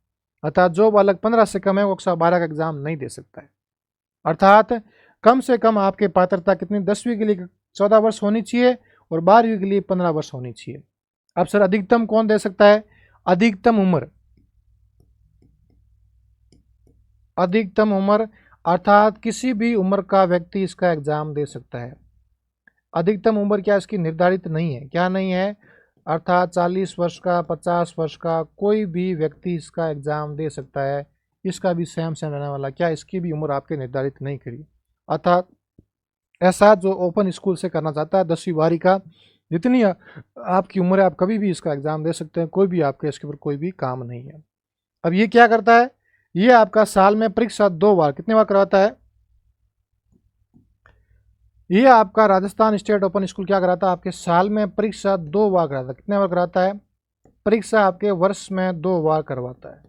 अर्थात जो बालक 15 से कम है वो कक्षा 12 का एग्जाम नहीं दे सकता है। अर्थात कम से कम आपके पात्रता कितनी? 10वीं के लिए 14 वर्ष होनी चाहिए और 12वीं के लिए 15 वर्ष होनी चाहिए। अब सर अधिकतम कौन दे सकता है? अधिकतम उम्र, अधिकतम उम्र अर्थात किसी भी उम्र का व्यक्ति इसका एग्जाम दे सकता है। अधिकतम उम्र क्या इसकी निर्धारित नहीं है? क्या नहीं है? अर्थात 40 वर्ष का, 50 वर्ष का कोई भी व्यक्ति इसका एग्जाम दे सकता है। इसका भी सेम रहने वाला, क्या इसकी भी उम्र आपके निर्धारित नहीं करी। अर्थात ऐसा जो ओपन स्कूल से करना चाहता है 10वीं बारी का, जितनी आपकी उम्र है आप कभी भी इसका एग्ज़ाम दे सकते हैं, कोई भी आपके इसके ऊपर कोई भी काम नहीं है। अब ये क्या करता है, ये आपका साल में परीक्षा 2 बार, कितने बार करवाता है, ये आपका राजस्थान स्टेट ओपन स्कूल क्या कराता है, आपके साल में परीक्षा 2 बार कराता है। कितने बार कराता है, परीक्षा आपके वर्ष में 2 बार करवाता है।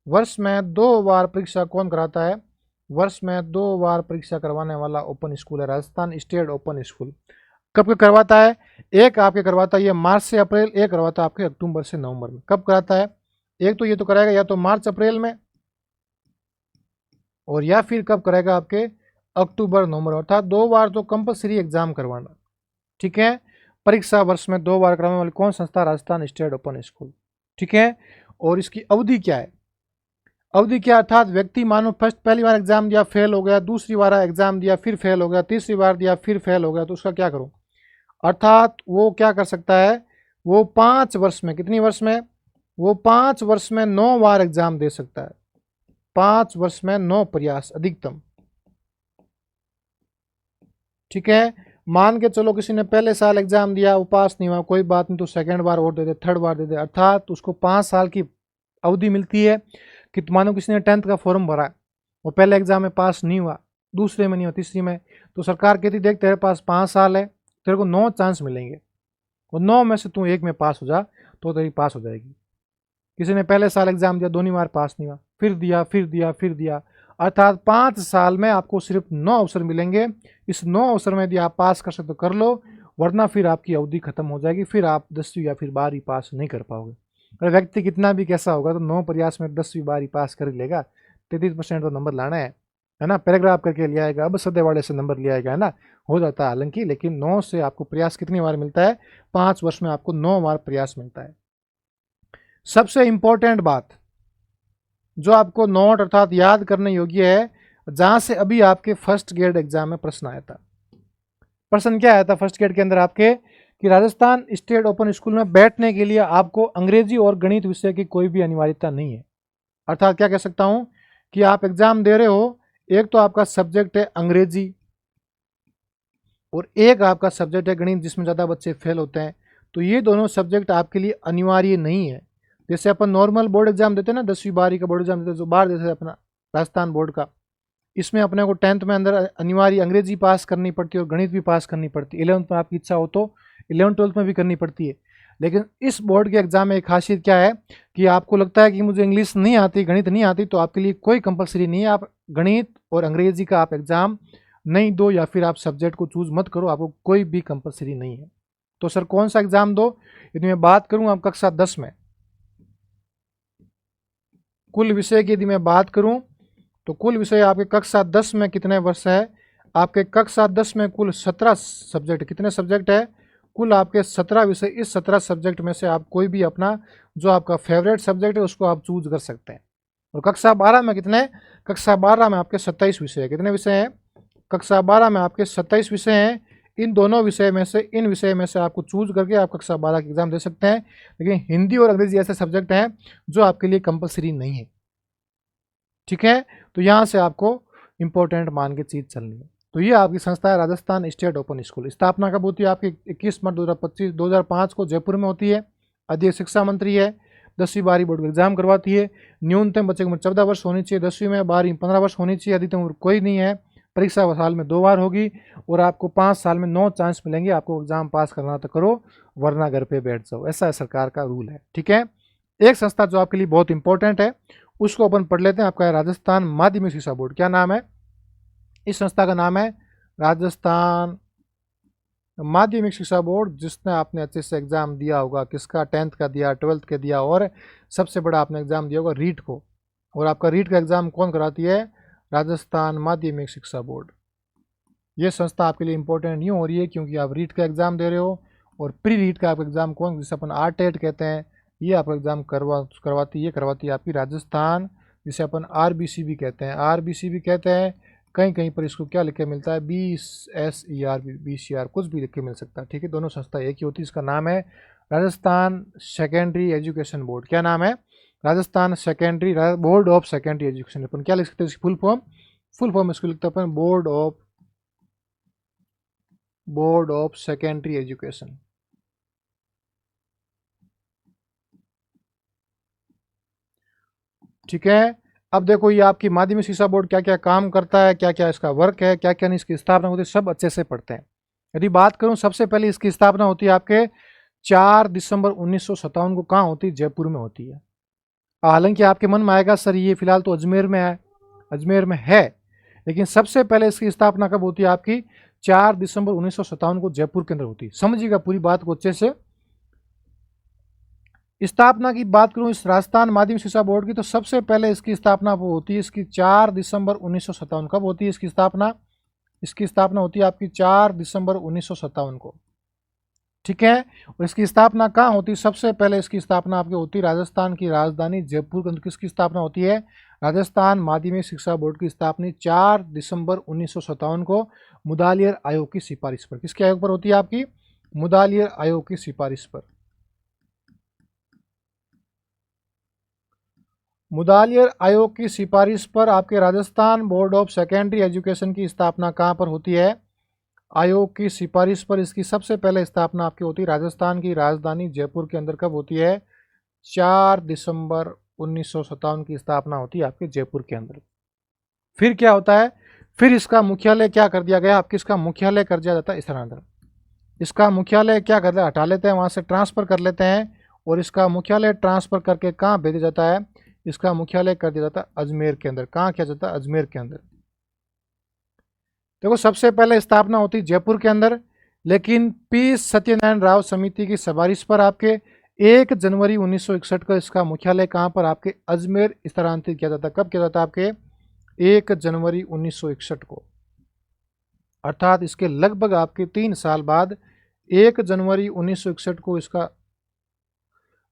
वर्ष में 2 बार परीक्षा कौन कराता है, वर्ष में 2 बार परीक्षा करवाने वाला ओपन स्कूल है राजस्थान स्टेट ओपन स्कूल। कब करवाता है, एक आपके करवाता है ये मार्च से अप्रैल, एक करवाता है आपके अक्टूबर से नवंबर में। कब कराता है, एक तो ये तो कराएगा या तो मार्च अप्रैल में, और या फिर कब करेगा आपके अक्टूबर नवंबर, अर्थात 2 बार तो कंपलसरी एग्जाम करवाना। ठीक है, परीक्षा वर्ष में 2 बार करवाने वाली कौन संस्था, राजस्थान स्टेट ओपन स्कूल। ठीक है, और इसकी अवधि क्या है, अवधि क्या, अर्थात व्यक्ति मानो फर्स्ट पहली बार एग्जाम दिया फेल हो गया, दूसरी बार एग्जाम दिया फिर फेल हो गया, तीसरी बार दिया फिर फेल हो गया, तो उसका क्या करूं, अर्थात वो क्या कर सकता है, वो 5 वर्ष में, कितनी वर्ष में, वो 5 वर्ष में 9 बार एग्जाम दे सकता है, 5 वर्ष में 9 प्रयास अधिकतम। ठीक है, मान के चलो किसी ने पहले साल एग्जाम दिया वो पास नहीं हुआ, कोई बात नहीं, तो सेकंड बार और दे दे, थर्ड बार दे दे, अर्थात उसको 5 साल की अवधि मिलती है। कि मानो किसी ने 10th का फॉर्म भरा, वो पहले एग्जाम में पास नहीं हुआ, दूसरे में नहीं हुआ, तीसरी में, तो सरकार कहती देख तेरे पास 5 साल है, तेरे को 9 चांस मिलेंगे, और 9 में से तू एक में पास हो जा तो तेरी पास हो जाएगी। किसी ने पहले साल एग्जाम दिया, दोनों बार पास नहीं हुआ, फिर दिया, अर्थात 5 साल में आपको सिर्फ 9 अवसर मिलेंगे। इस 9 अवसर में यदि आप पास कर सकते तो कर लो, वरना फिर आपकी अवधि खत्म हो जाएगी, फिर आप 10वीं या फिर 12वीं पास नहीं कर पाओगे। अगर व्यक्ति कितना भी कैसा होगा तो 9 प्रयास में 10वीं 12वीं पास कर लेगा, 33% तो नंबर लाना है ना, पैराग्राफ करके ले आएगा, अब सदे वाले से नंबर ले आएगा, है ना, हो जाता है हालांकि, लेकिन 9 से आपको प्रयास कितनी बार मिलता है, 5 वर्ष में आपको 9 बार प्रयास मिलता है। सबसे इंपॉर्टेंट बात जो आपको नोट अर्थात याद करने योग्य है, जहां से अभी आपके फर्स्ट ग्रेड एग्जाम में प्रश्न आया था, प्रश्न क्या आया था फर्स्ट ग्रेड के अंदर आपके, कि राजस्थान स्टेट ओपन स्कूल में बैठने के लिए आपको अंग्रेजी और गणित विषय की कोई भी अनिवार्यता नहीं है। अर्थात क्या कह सकता हूं कि आप एग्जाम दे रहे हो, एक तो आपका सब्जेक्ट है अंग्रेजी और एक आपका सब्जेक्ट है गणित, जिसमें ज़्यादा बच्चे फेल होते हैं, तो ये दोनों सब्जेक्ट आपके लिए अनिवार्य नहीं है। जैसे अपन नॉर्मल बोर्ड एग्जाम देते हैं ना, 10वीं 12वीं का बोर्ड एग्जाम देते हैं जो बाहर देते हैं अपना राजस्थान बोर्ड का, इसमें अपने को 10th में अंदर अनिवार्य अंग्रेजी पास करनी पड़ती है और गणित भी पास करनी पड़ती है, 11th में आपकी इच्छा हो तो 11th 12th में भी करनी पड़ती है। लेकिन इस बोर्ड के एग्जाम में एक खासियत क्या है कि आपको लगता है कि मुझे इंग्लिश नहीं आती, गणित नहीं आती, तो आपके लिए कोई कंपलसरी नहीं है, आप गणित और अंग्रेजी का आप एग्जाम नहीं दो, या फिर आप सब्जेक्ट को चूज मत करो, आपको कोई भी कंपलसरी नहीं है। तो सर कौन सा एग्जाम दो, यदि मैं बात करूं आप कक्षा 10 में कुल विषय की यदि मैं बात करूं, तो कुल विषय आपके कक्षा 10 में कितने वर्ष है, आपके कक्षा 10 में कुल 17 सब्जेक्ट, कितने सब्जेक्ट है, कुल आपके 17 विषय। इस 17 सब्जेक्ट में से आप कोई भी अपना जो आपका फेवरेट सब्जेक्ट है उसको आप चूज कर सकते हैं। और कक्षा 12 में कितने, कक्षा 12 में आपके 27 विषय है, कितने विषय हैं, कक्षा 12 में आपके 27 विषय हैं। इन दोनों विषय में से, इन विषय में से आपको चूज करके आप कक्षा 12 का एग्जाम दे सकते हैं। लेकिन हिंदी और अंग्रेजी ऐसे सब्जेक्ट हैं जो आपके लिए कंपलसरी नहीं है। ठीक है, तो यहाँ से आपको इंपॉर्टेंट मान के चीज चलनी है। तो ये आपकी संस्था है राजस्थान स्टेट ओपन स्कूल। स्थापना कब होती है आपकी, 21 मार्च 2005 को जयपुर में होती है। अध्यक्ष शिक्षा मंत्री है। 10वीं 12वीं बोर्ड का एग्जाम करवाती है। न्यूनतम बच्चे की उम्र 14 वर्ष होनी चाहिए, 10वीं में, 12वीं 15 वर्ष होनी चाहिए, अधिकतम उम्र कोई नहीं है। परीक्षा साल में 2 बार होगी और आपको 5 साल में 9 चांस मिलेंगे। आपको एग्जाम पास करना तो करो, वरना घर पे बैठ जाओ, ऐसा सरकार का रूल है। ठीक है, एक संस्था जो आपके लिए बहुत इंपॉर्टेंट है उसको अपन पढ़ लेते हैं। आपका है राजस्थान माध्यमिक शिक्षा बोर्ड। क्या नाम है इस संस्था का, नाम है राजस्थान माध्यमिक शिक्षा बोर्ड। जिसने आपने अच्छे से एग्जाम दिया होगा, किसका, 10th का दिया, 12th का दिया, और सबसे बड़ा आपने एग्जाम दिया होगा रीट को। और आपका रीट का एग्जाम कौन कराती है, राजस्थान माध्यमिक शिक्षा बोर्ड। ये संस्था आपके लिए इंपॉर्टेंट नहीं हो रही है क्योंकि आप रीट का एग्जाम दे रहे हो, और प्री रीट का आपका एग्जाम कौन, जिसे अपन RTET कहते हैं, ये आपका एग्जाम करवाती है आपकी राजस्थान, जिसे अपन RBC भी कहते हैं, RBC भी कहते हैं। कहीं कहीं पर इसको क्या लिख के मिलता है, BSER, BCR, कुछ भी लिख के मिल सकता है। ठीक है, दोनों संस्था एक ही होती है। इसका नाम है राजस्थान सेकेंडरी एजुकेशन बोर्ड। क्या नाम है, Rajasthan secondary board of secondary education. अपन क्या लिख सकते हैं इसकी फुल फॉर्म, फुल फॉर्म इसको लिखते हैं अपन बोर्ड ऑफ सेकेंडरी एजुकेशन। ठीक है। अब देखो ये आपकी माध्यमिक शिक्षा बोर्ड क्या क्या काम करता है, क्या क्या इसका वर्क है, क्या क्या नहीं इसकी स्थापना होती है, सब अच्छे से पढ़ते हैं। यदि बात करूं सबसे पहले इसकी स्थापना होती है आपके 4 दिसंबर 1957 को। कहाँ होती है? जयपुर में होती है। हालांकि आपके मन में आएगा सर ये फिलहाल तो अजमेर में है, अजमेर में है, लेकिन सबसे पहले इसकी स्थापना कब होती है आपकी? 4 दिसंबर 1957 को जयपुर के अंदर होती है। समझिएगा पूरी बात को अच्छे से। स्थापना की बात करूं इस राजस्थान माध्यमिक शिक्षा बोर्ड की, तो सबसे पहले इसकी स्थापना वो होती है इसकी 4 दिसंबर 1957। कब होती है इसकी स्थापना? इसकी स्थापना होती है आपकी 4 दिसंबर 1957 को। ठीक है। और इसकी स्थापना कहाँ होती है? सबसे पहले इसकी स्थापना आपकी होती है राजस्थान की राजधानी जयपुर के अंदर। किसकी स्थापना होती है? राजस्थान माध्यमिक शिक्षा बोर्ड की स्थापना 4 दिसंबर 1957 को मुदालियर आयोग की सिफारिश पर। किसके आयोग पर होती है आपकी? मुदालियर आयोग की सिफारिश पर। मुदालियर आयोग की सिफारिश पर आपके Rajasthan board of secondary education की स्थापना कहाँ पर होती है? आयोग की सिफारिश पर इसकी सबसे पहले स्थापना आपकी होती है राजस्थान की राजधानी जयपुर के अंदर। कब होती है? 4 दिसंबर 1957 की स्थापना होती है आपके जयपुर के अंदर। फिर क्या होता है? फिर इसका मुख्यालय क्या कर दिया गया आपके? इसका मुख्यालय कर दिया जाता है स्थानांतरण। इसका मुख्यालय क्या करते हैं? हटा लेते हैं, वहां से ट्रांसफर कर लेते हैं, और इसका मुख्यालय ट्रांसफर करके कहाँ भेजा जाता है? इसका मुख्यालय कर दिया जाता है अजमेर के अंदर। कहाँ किया जाता है? अजमेर के अंदर। देखो सबसे पहले स्थापना होती जयपुर के अंदर, लेकिन पी सत्यनारायण राव समिति की सिफारिश पर आपके 1 जनवरी 1961 को इसका मुख्यालय कहाँ पर? आपके अजमेर स्थानांतरित किया जाता है। कब किया जाता है? आपके 1 जनवरी 1961 को। अर्थात इसके लगभग आपके 3 साल बाद 1 जनवरी 1961 को इसका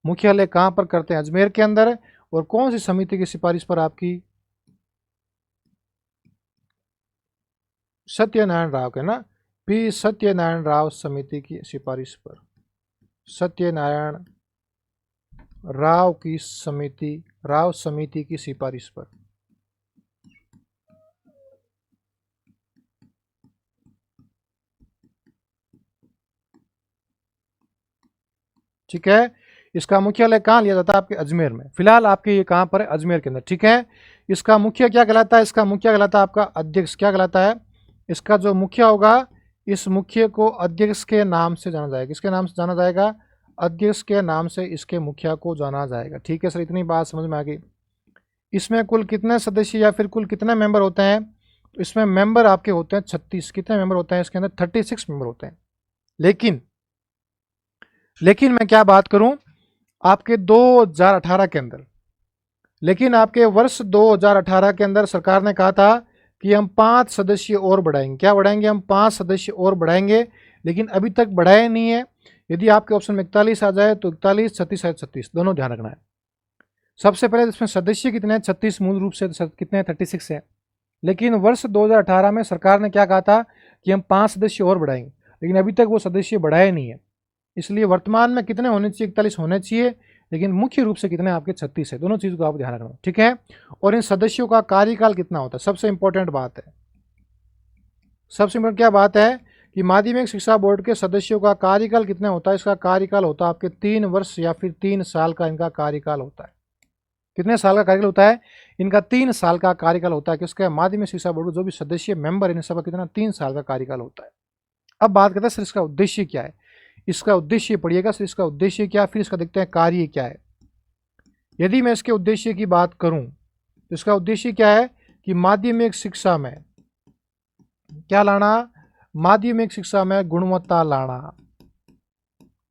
मुख्यालय कहाँ पर करते हैं? अजमेर के अंदर। और कौन सी समिति की सिफारिश पर? आपकी सत्यनारायण राव के ना, पी सत्यनारायण राव समिति की सिफारिश पर। सत्यनारायण राव समिति की सिफारिश पर। ठीक है। इसका मुख्यालय कहाँ लिया जाता है? आपके अजमेर में। फिलहाल आपके ये कहाँ पर है? अजमेर के अंदर। ठीक है। इसका मुखिया क्या कहलाता है? इसका मुखिया कहलाता है आपका अध्यक्ष। क्या कहलाता है? इसका जो मुखिया होगा, इस मुखिया को अध्यक्ष के नाम से जाना जाएगा। किसके नाम से जाना जाएगा? अध्यक्ष के नाम से इसके मुखिया को जाना जाएगा। ठीक है सर, इतनी बात समझ में आ गई। इसमें कुल कितने सदस्य या फिर कुल कितने मेंबर होते हैं? तो इसमें मेंबर आपके होते हैं 36। कितने मेंबर होते हैं इसके अंदर? 36 मेंबर होते हैं। लेकिन मैं क्या बात करूं आपके 2018 के अंदर, लेकिन आपके वर्ष 2018 के अंदर सरकार ने कहा था कि हम 5 सदस्य और बढ़ाएंगे। क्या बढ़ाएंगे? हम 5 सदस्य और बढ़ाएंगे, लेकिन अभी तक बढ़ाए नहीं है। यदि आपके ऑप्शन में 41 आ जाए तो 41, 36 है, 36 दोनों ध्यान रखना है। सबसे पहले इसमें सदस्य कितने हैं? 36 मूल रूप से कितने हैं? 36 है। लेकिन वर्ष 2018 में सरकार ने क्या कहा था कि हम 5 सदस्य और बढ़ाएंगे, लेकिन अभी तक वो सदस्य बढ़ाए नहीं है। इसलिए वर्तमान में कितने होने चाहिए? 41 होने चाहिए, लेकिन मुख्य रूप से कितने आपके 36 है। दोनों चीज़ को आप ध्यान रखना। ठीक है। और इन सदस्यों का कार्यकाल कितना होता है? सबसे इंपॉर्टेंट बात है। सबसे इंपॉर्टेंट क्या बात है कि माध्यमिक शिक्षा बोर्ड के सदस्यों का कार्यकाल कितना होता है? इसका कार्यकाल होता है आपके 3 वर्ष या फिर 3 साल का इनका कार्यकाल होता है। कितने साल का कार्यकाल होता है? इनका 3 साल का कार्यकाल होता है। किसका? माध्यमिक शिक्षा बोर्ड के जो भी सदस्य मेंबर इन सबका कितना? 3 साल का कार्यकाल होता है। अब बात करते हैं सर इसका उद्देश्य क्या है। इसका उद्देश्य पढ़िएगा सर, इसका उद्देश्य क्या, फिर इसका देखते हैं कार्य क्या है। यदि मैं इसके उद्देश्य की बात करूं तो इसका उद्देश्य क्या है कि माध्यमिक शिक्षा में क्या लाना? माध्यमिक शिक्षा में गुणवत्ता लाना।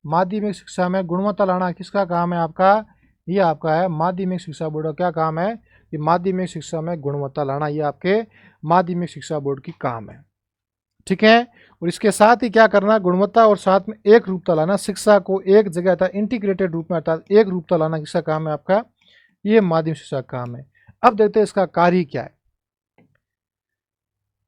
माध्यमिक शिक्षा में गुणवत्ता लाना किसका काम है? आपका ये आपका है माध्यमिक शिक्षा बोर्ड का क्या काम है कि माध्यमिक शिक्षा में गुणवत्ता लाना। ये आपके माध्यमिक शिक्षा बोर्ड की काम है। ठीक है। और इसके साथ ही क्या करना? गुणवत्ता और साथ में एक रूपता लाना। शिक्षा को एक जगह अर्थात इंटीग्रेटेड रूप में अर्थात एक रूपता लाना किसका काम है? आपका ये माध्यमिक शिक्षा का काम है। अब देखते हैं इसका कार्य क्या है।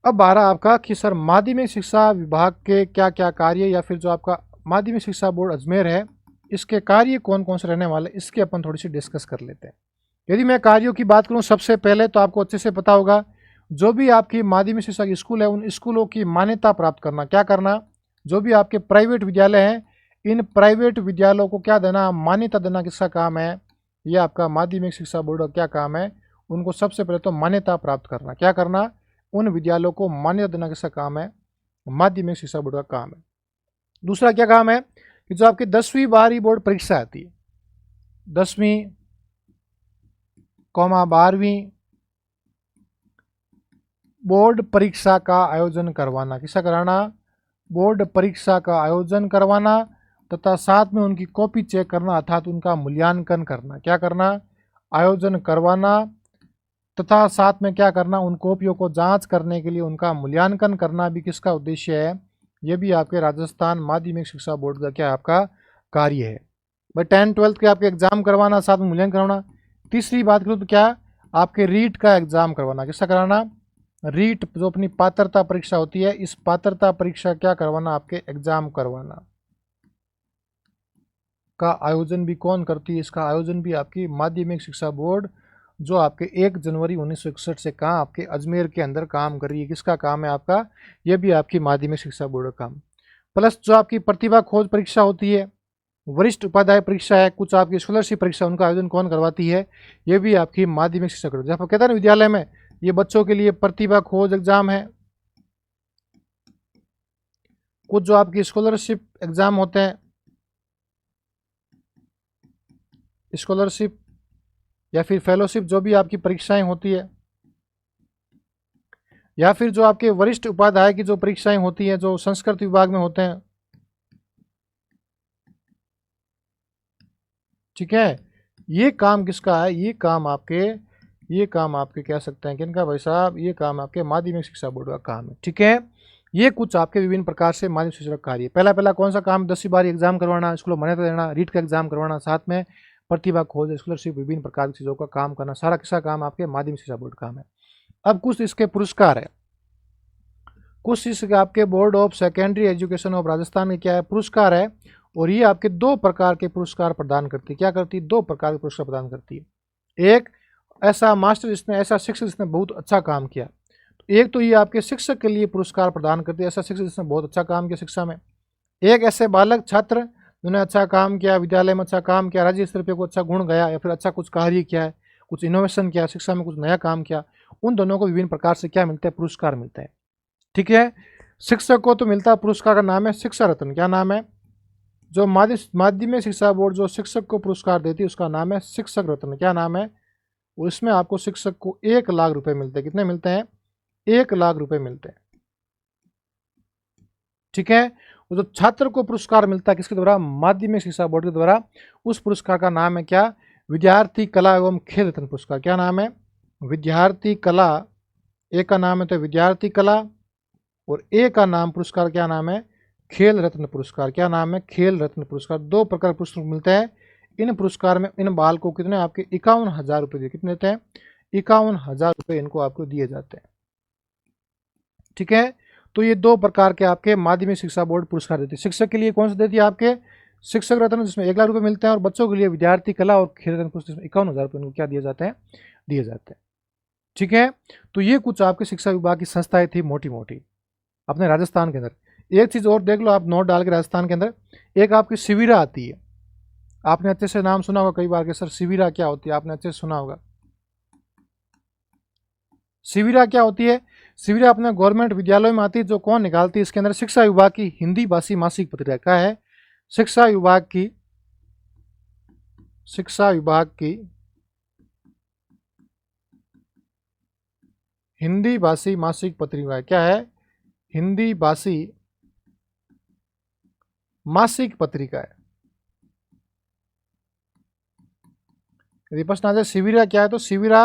अब 12 आपका कि सर माध्यमिक शिक्षा विभाग के क्या क्या कार्य या फिर जो आपका माध्यमिक शिक्षा बोर्ड अजमेर है इसके कार्य कौन कौन से रहने वाले, इसके अपन थोड़ी सी डिस्कस कर लेते हैं। यदि मैं कार्यों की बात करूं सबसे पहले तो आपको अच्छे से पता होगा जो भी आपकी माध्यमिक शिक्षा के स्कूल है उन स्कूलों की मान्यता प्राप्त करना। क्या करना? जो भी आपके प्राइवेट विद्यालय हैं इन प्राइवेट विद्यालयों को क्या देना? मान्यता देना। किसका काम है? ये आपका माध्यमिक शिक्षा बोर्ड का क्या काम है? उनको सबसे पहले तो मान्यता प्राप्त करना। क्या करना? उन विद्यालयों को मान्यता देना किसका काम है? माध्यमिक शिक्षा बोर्ड का काम है। दूसरा क्या काम है कि जो आपकी 10वीं 12वीं बोर्ड परीक्षा आती है, 10वीं 12वीं बोर्ड परीक्षा का आयोजन करवाना। किसका कराना? बोर्ड परीक्षा का आयोजन करवाना तथा साथ में उनकी कॉपी चेक करना अर्थात उनका मूल्यांकन करना। क्या करना? आयोजन करवाना तथा साथ में क्या करना? उन कॉपियों को जांच करने के लिए उनका मूल्यांकन करना भी किसका उद्देश्य है? ये भी आपके राजस्थान माध्यमिक शिक्षा बोर्ड का क्या आपका कार्य है। भाई 10 12 के आपके एग्जाम करवाना, साथ में मूल्यांकन करवाना। तीसरी बात करूँ तो क्या? आपके रीट का एग्जाम करवाना। किसका कराना? रीट जो अपनी पात्रता परीक्षा होती है, इस पात्रता परीक्षा क्या करवाना? आपके एग्जाम करवाना। का आयोजन भी कौन करती है? इसका आयोजन भी आपकी माध्यमिक शिक्षा बोर्ड जो आपके 1 जनवरी 1961 से कहाँ आपके अजमेर के अंदर काम कर रही है। किसका काम है आपका? यह भी आपकी माध्यमिक शिक्षा बोर्ड का काम। प्लस जो आपकी प्रतिभा खोज परीक्षा होती है, वरिष्ठ उपाध्याय परीक्षा है, कुछ आपकी स्कॉलरशिप परीक्षा, उनका आयोजन कौन करवाती है? ये भी आपकी माध्यमिक शिक्षा बोर्ड। जब कहते हैं ना विद्यालय में ये बच्चों के लिए प्रतिभा खोज एग्जाम है, कुछ जो आपकी स्कॉलरशिप एग्जाम होते हैं, स्कॉलरशिप या फिर फेलोशिप जो भी आपकी परीक्षाएं होती है, या फिर जो आपके वरिष्ठ उपाध्याय की जो परीक्षाएं होती हैं जो संस्कृत विभाग में होते हैं, ठीक है। ये काम किसका है? ये काम आपके कह सकते हैं किनका भाई साहब? ये काम आपके माध्यमिक शिक्षा बोर्ड का काम है, ठीक है। ये कुछ आपके विभिन्न प्रकार से माध्यमिक शिक्षा का कार्य। पहला कौन सा काम? 10वीं 12वीं एग्जाम करवाना, स्कूलों मान्यता देना, रीट का एग्जाम करवाना, साथ में प्रतिभा खोज, स्कॉलरशिप, विभिन्न प्रकार की चीज़ों का काम करना, सारा किसका काम? आपके माध्यमिक शिक्षा बोर्ड का काम है। अब कुछ इसके पुरस्कार है, कुछ इसके आपके board of secondary education of Rajasthan के क्या है? पुरस्कार है। और ये आपके 2 प्रकार के पुरस्कार प्रदान करती है। क्या करती है? 2 प्रकार के पुरस्कार प्रदान करती है। एक ऐसा मास्टर जिसने, ऐसा शिक्षक जिसने बहुत अच्छा काम किया, तो एक तो ये आपके शिक्षक के लिए पुरस्कार प्रदान करती है, ऐसा शिक्षक जिसने बहुत अच्छा काम किया शिक्षा में। एक ऐसे बालक छात्र जिन्होंने अच्छा काम किया, विद्यालय में अच्छा काम किया, राज्य स्तर पर कोई अच्छा गुण गया या फिर अच्छा कुछ कार्य किया है, कुछ इनोवेशन किया, शिक्षा में कुछ नया काम किया, उन दोनों को विभिन्न प्रकार से क्या मिलते हैं? पुरस्कार मिलते हैं, ठीक है। शिक्षक को तो मिलता है पुरस्कार का नाम है शिक्षा रत्न। क्या नाम है? जो माध्यमिक शिक्षा बोर्ड जो शिक्षक को पुरस्कार देती है उसका नाम है शिक्षक रत्न। क्या नाम है? उसमें आपको शिक्षक को 1 लाख रुपए मिलते हैं। कितने मिलते हैं? 1 लाख रुपए मिलते हैं, ठीक है। वो जो छात्र को पुरस्कार मिलता है किसके द्वारा? माध्यमिक शिक्षा बोर्ड के द्वारा। उस पुरस्कार का नाम है क्या? विद्यार्थी कला एवं खेल रत्न पुरस्कार। क्या नाम है? विद्यार्थी कला। एक का नाम है तो विद्यार्थी कला और एक का नाम पुरस्कार क्या नाम है? खेल रत्न पुरस्कार। क्या नाम है? खेल रत्न पुरस्कार। 2 प्रकार के पुरस्कार मिलते हैं। इन पुरस्कार में इन बाल को कितने आपके 51,000 रुपये दिए। कितने देते हैं? 51,000 रुपये इनको आपको दिए जाते हैं, ठीक है। तो ये 2 प्रकार के आपके माध्यमिक शिक्षा बोर्ड पुरस्कार देती है। शिक्षक के लिए कौन सा देती है? आपके शिक्षक रत्न जिसमें 1 लाख रुपये मिलते हैं, और बच्चों के लिए विद्यार्थी कला और खेल रत्न पुरस्कार 51,000 रुपये इनको क्या दिए जाते हैं? दिए जाते हैं, ठीक है। तो ये कुछ आपके शिक्षा विभाग की संस्थाएं थी मोटी मोटी अपने राजस्थान के अंदर। एक चीज़ और देख लो आप नोट डाल के राजस्थान के अंदर, एक आपकी शिविरा आती है। आपने अच्छे से नाम सुना होगा कई बार के सर शिविरा क्या होती है, आपने अच्छे से सुना होगा। शिविरा क्या होती है? शिविरा अपने गवर्नमेंट विद्यालयों में आती है। जो कौन निकालती है? इसके अंदर शिक्षा विभाग की हिंदी भाषी मासिक पत्रिका। क्या है? शिक्षा विभाग की हिंदी भाषी मासिक पत्रिका। क्या है? हिंदी भाषी मासिक पत्रिका है। यदि प्रश्न आ जाए शिविरा क्या है, तो शिविरा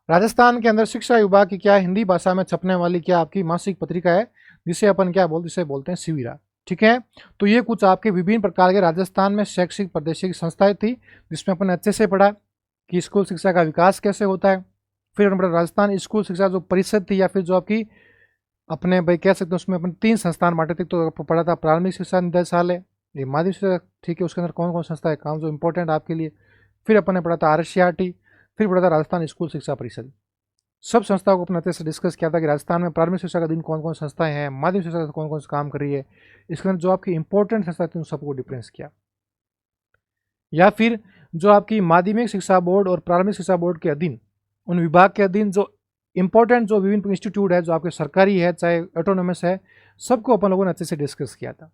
राजस्थान के अंदर शिक्षा विभाग की क्या है? हिंदी भाषा में छपने वाली क्या आपकी मासिक पत्रिका है, जिसे अपन क्या बोलते, इसे बोलते हैं शिविरा, ठीक है। तो ये कुछ आपके विभिन्न प्रकार के राजस्थान में शैक्षिक प्रादेशिक संस्थाएं थी, जिसमें अपन अच्छे से पढ़ा कि स्कूल शिक्षा का विकास कैसे होता है। फिर अपन राजस्थान स्कूल शिक्षा जो परिषद थी, या फिर जो आपकी अपने भाई कह सकते हैं उसमें अपन 3 संस्थान बांटे थे। तो पढ़ा था प्राथमिक शिक्षा निदेशालय, ये माध्यमिक शिक्षा, ठीक है, उसके अंदर कौन कौन संस्था है काम जो इंपॉर्टेंट आपके लिए। फिर अपन ने पढ़ा था RCRT, फिर पढ़ा था राजस्थान स्कूल शिक्षा परिषद। सब संस्थाओं को अपने अच्छे से डिस्कस किया था कि राजस्थान में प्राथमिक शिक्षा का दिन कौन कौन संस्थाएं हैं, माध्यमिक शिक्षा का कौन कौन से काम कर रही है, इसके अंदर जो आपकी इंपॉर्टेंट संस्था थी उन सबको डिफरेंस किया। या फिर जो आपकी माध्यमिक शिक्षा बोर्ड और प्राथमिक शिक्षा बोर्ड के अधीन, उन विभाग के अधीन जो इंपॉर्टेंट जो विभिन्न इंस्टीट्यूट है, जो आपके सरकारी है चाहे ऑटोनोमस है, सबको अपन लोगों ने अच्छे से डिस्कस किया था।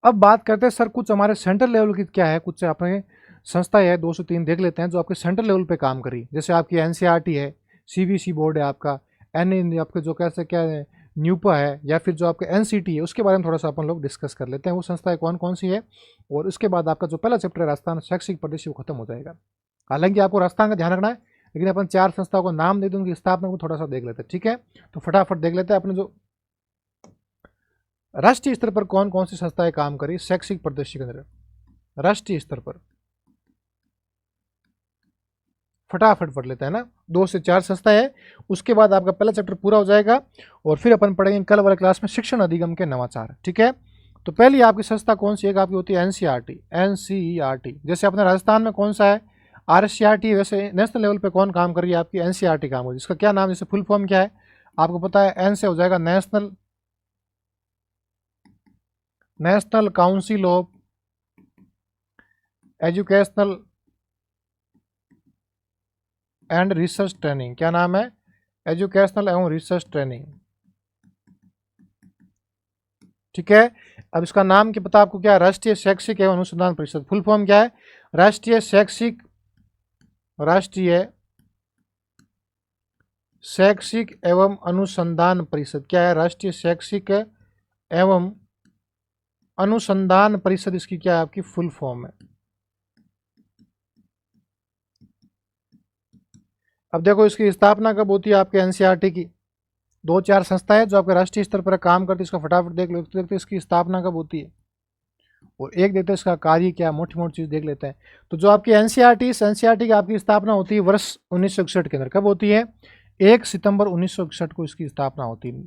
अब बात करते हैं सर कुछ हमारे सेंट्रल लेवल की क्या है, कुछ अपने संस्था है 203 देख लेते हैं जो आपके सेंट्रल लेवल पे काम करी। जैसे आपकी एनसीईआरटी है, सीबीएसई बोर्ड है आपका, एन आपके जो कैसे क्या है न्यूपा है, या फिर जो आपका एनसीटी है, उसके बारे में थोड़ा सा अपन लोग डिस्कस कर लेते हैं वो संस्थाएं कौन कौन सी है। और उसके बाद आपका जो पहला चैप्टर है राजस्थान शैक्षिक परिदृश्य वो खत्म हो जाएगा। हालांकि आपको राजस्थान का ध्यान रखना है, लेकिन अपन 4 संस्थाओं को नाम दे दूँ उनकी स्थापना को थोड़ा सा देख लेते हैं, ठीक है। तो फटाफट देख लेते हैं अपने जो राष्ट्रीय स्तर पर कौन कौन सी संस्थाएं काम करी शैक्षिक परिदृश्य के अंदर। राष्ट्रीय स्तर पर फटाफट पढ़ लेते हैं ना, 2 से 4 संस्थाएं है, उसके बाद आपका पहला चैप्टर पूरा हो जाएगा और फिर अपन पढ़ेंगे कल वाले क्लास में शिक्षण अधिगम के नवाचार, ठीक है। तो पहली आपकी संस्था कौन सी है, आपकी होती है एनसीईआरटी। एनसीईआरटी जैसे अपने राजस्थान में कौन सा है आरसीईआरटी, वैसे नेशनल लेवल पे कौन काम कर रही है आपकी एनसीईआरटी काम हो रही है। इसका क्या नाम, जैसे फुल फॉर्म क्या है आपको पता है, एन से हो जाएगा national council of educational and research training. क्या नाम है, एजुकेशनल एवं रिसर्च ट्रेनिंग, ठीक है। अब इसका नाम क्या पता आपको, क्या राष्ट्रीय शैक्षिक एवं अनुसंधान परिषद। फुल फॉर्म क्या है, राष्ट्रीय शैक्षिक एवं अनुसंधान परिषद। क्या है, राष्ट्रीय शैक्षिक एवं अनुसंधान परिषद, इसकी क्या है आपकी फुल फॉर्म है। अब देखो इसकी स्थापना कब होती है आपके एनसीईआरटी की, 2-4 संस्थाएं जो आपके राष्ट्रीय स्तर पर काम करती है, इसका फटाफट देख लो। देखते इसकी स्थापना कब होती है और एक देखते हैं इसका कार्य क्या, मोटी मोटी चीज देख लेते हैं। तो जो आपकी एनसीईआरटी की आपकी स्थापना होती है वर्ष 1961 के अंदर। कब होती है, 1 सितंबर 1961 को इसकी स्थापना होती है।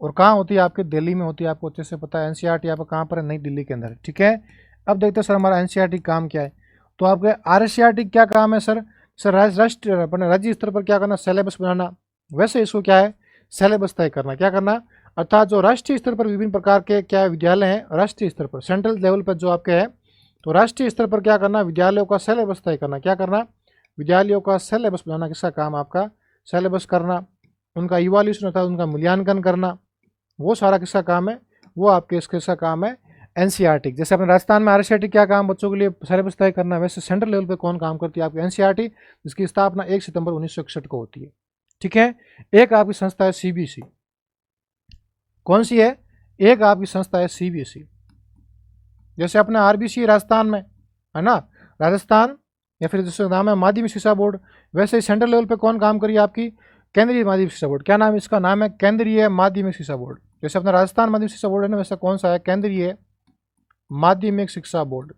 और कहाँ होती है आपके, दिल्ली में होती है, आपको अच्छे से पता है। एनसीईआरटी आपका कहाँ पर है, नई दिल्ली के अंदर, ठीक है। अब देखते हैं सर हमारा एनसीईआरटी काम क्या है। तो आपके आरसीईआरटी क्या काम है सर राष्ट्रीय अपने राज्य स्तर पर क्या करना, सिलेबस बनाना। वैसे इसको क्या है, सिलेबस तय करना, क्या करना, अर्थात जो राष्ट्रीय स्तर पर विभिन्न प्रकार के क्या विद्यालय हैं, राष्ट्रीय स्तर पर सेंट्रल लेवल पर जो आपके हैं, तो राष्ट्रीय स्तर पर क्या करना, विद्यालयों का सिलेबस तय करना। क्या करना, विद्यालयों का सिलेबस बनाना, किसका काम आपका, सिलेबस करना। उनका इवैल्यूएशन अर्थात उनका मूल्यांकन करना, वो सारा किसका काम है, वो आपके इसका काम है एनसीईआरटी। जैसे अपने राजस्थान में आरसीईआरटी क्या काम, बच्चों के लिए सिलेबस तय करना, वैसे सेंट्रल लेवल पे कौन काम करती है आपकी एनसीईआरटी, जिसकी स्थापना 1 सितंबर 1961 को होती है, ठीक है। एक आपकी संस्था है सीबीएसई। कौन सी है, एक आपकी संस्था है सीबीएसई। जैसे अपना आरबीसी राजस्थान में है ना, राजस्थान, या फिर जिसका नाम है माध्यमिक शिक्षा बोर्ड, वैसे ही सेंट्रल लेवल पे कौन काम करिए आपकी, केंद्रीय माध्यमिक शिक्षा बोर्ड। क्या नाम है इसका, नाम है केंद्रीय माध्यमिक शिक्षा बोर्ड। जैसे अपना राजस्थान माध्यमिक शिक्षा बोर्ड है ना, वैसा कौन सा है, केंद्रीय माध्यमिक शिक्षा बोर्ड।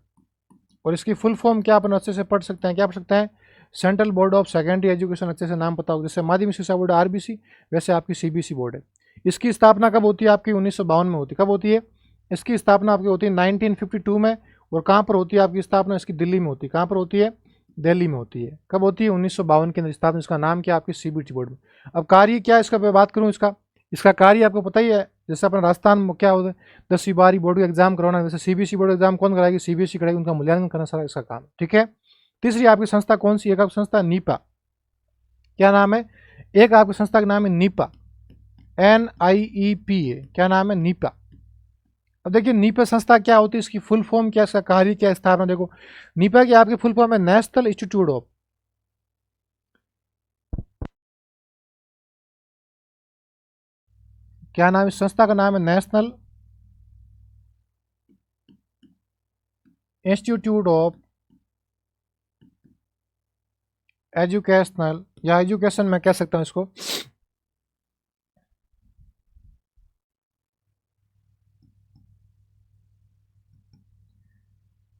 और इसकी फुल फॉर्म क्या अपन अच्छे से पढ़ सकते हैं, क्या पढ़ सकते हैं, central board of secondary education, अच्छे से नाम पता होगा। जैसे माध्यमिक शिक्षा बोर्ड आरबीसी, वैसे आपकी सीबीएसई बोर्ड है। इसकी स्थापना कब होती है आपकी, 1952 में होती है। कब होती है इसकी स्थापना आपकी, होती है 1952 में। और कहाँ पर होती है आपकी स्थापना, इसकी दिल्ली में होती है। कहाँ पर होती है, दिल्ली में होती है। कब होती है, 1952 के अंदर स्थापना। इसका नाम क्या आपकी सीबीएसई बोर्ड में। अब कार्य क्या इसका मैं बात करूँ, इसका कार्य आपको पता ही है। जैसे अपना राजस्थान में क्या होता है, 10वीं 12वीं बोर्ड का एग्जाम करवाना, जैसे सीबीएसई बोर्ड एग्जाम कौन कराएगी, सीबीएसई कराएगी, उनका मूल्यांकन करना सारा इसका काम, ठीक है। तीसरी आपकी संस्था कौन सी, एक आपकी संस्था नीपा। क्या नाम है, एक आपकी संस्था का नाम है नीपा, NIEPA। क्या नाम है, नीपा। अब देखिए नीपा संस्था क्या होती है, इसकी फुल फॉर्म क्या, इसका कार्य क्या, स्थापना देखो। नीपा की आपकी फुल फॉर्म है नेशनल इंस्टीट्यूट ऑफ, क्या नाम, इस संस्था का नाम है नेशनल इंस्टीट्यूट ऑफ एजुकेशनल, या एजुकेशन में कह सकता हूं इसको,